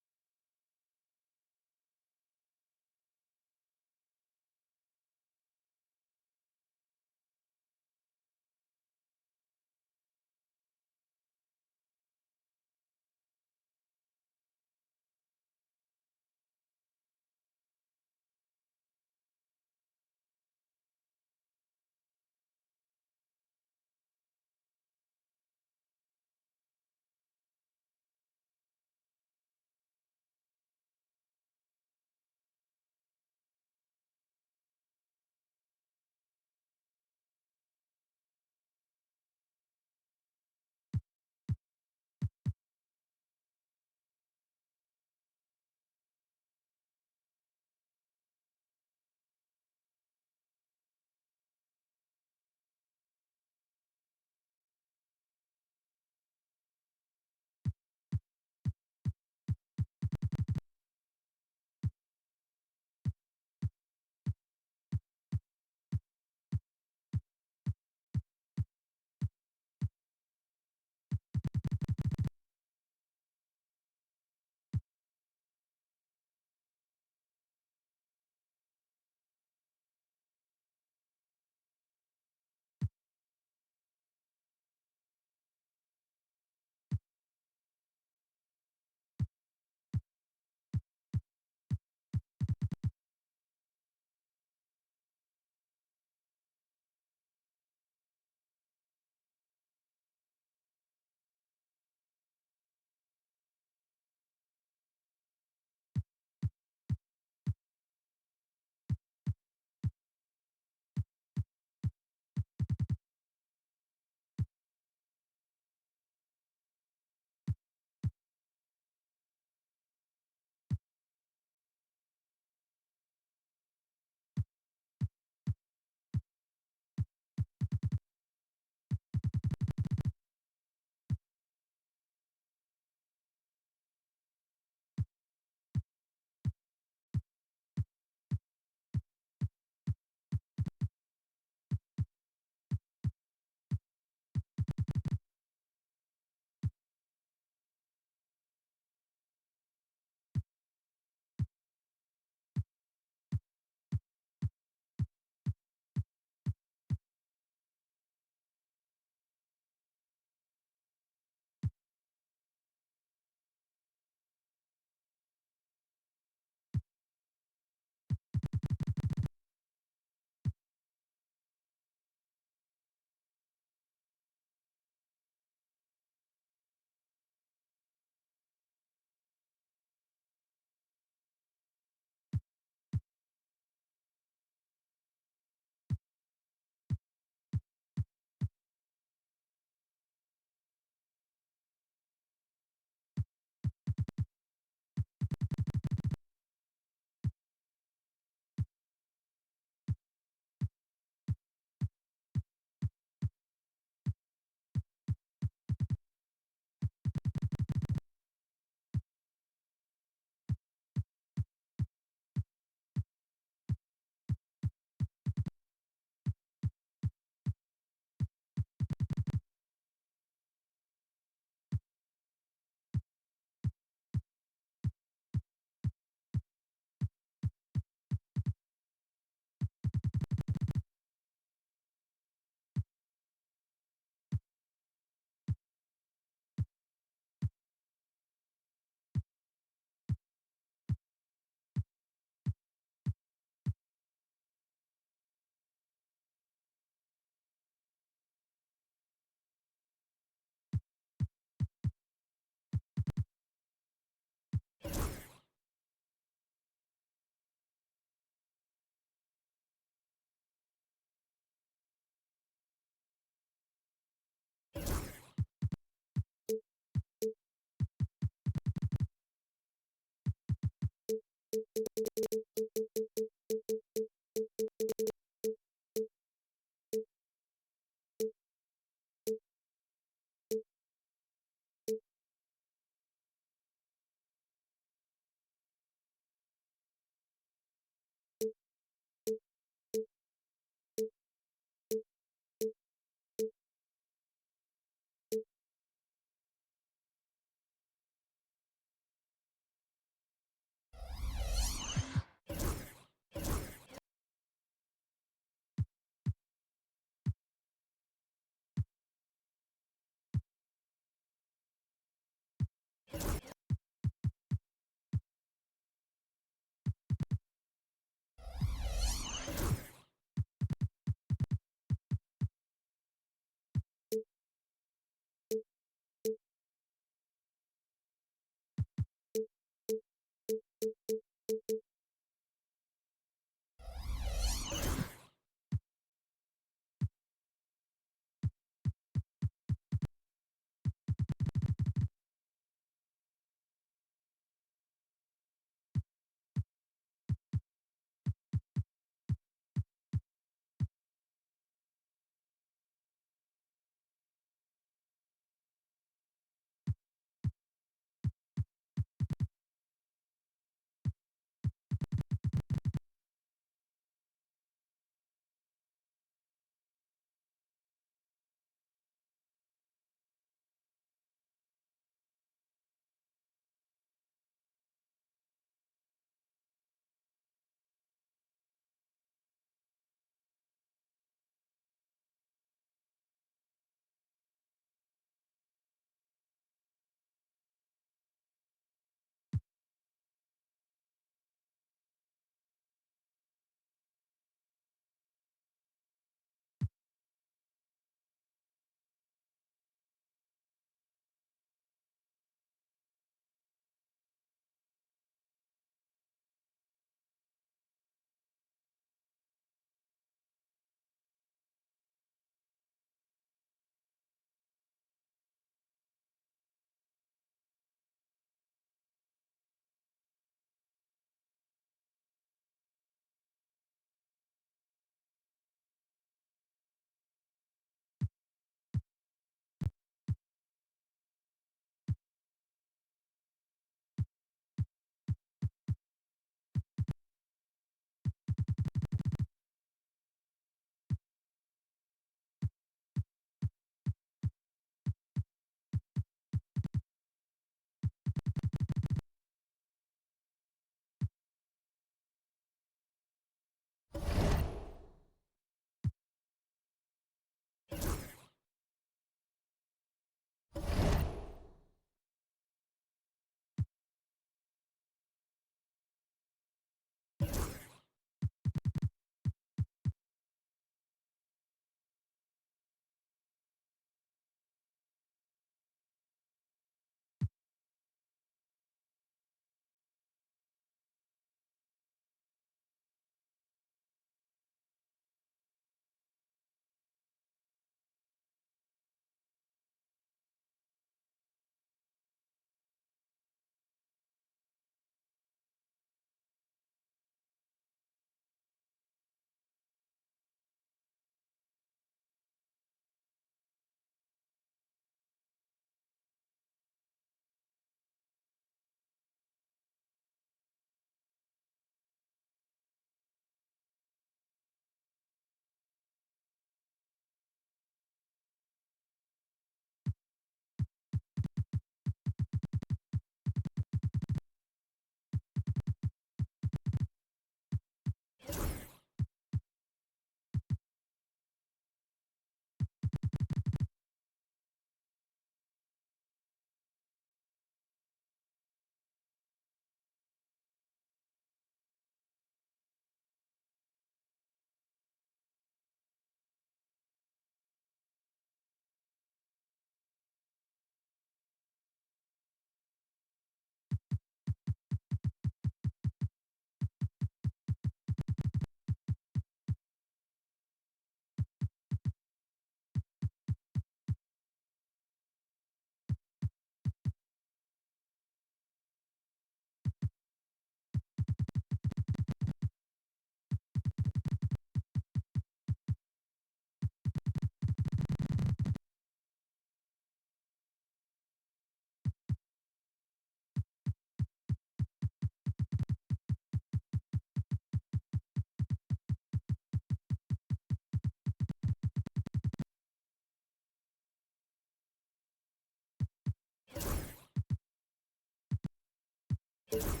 it.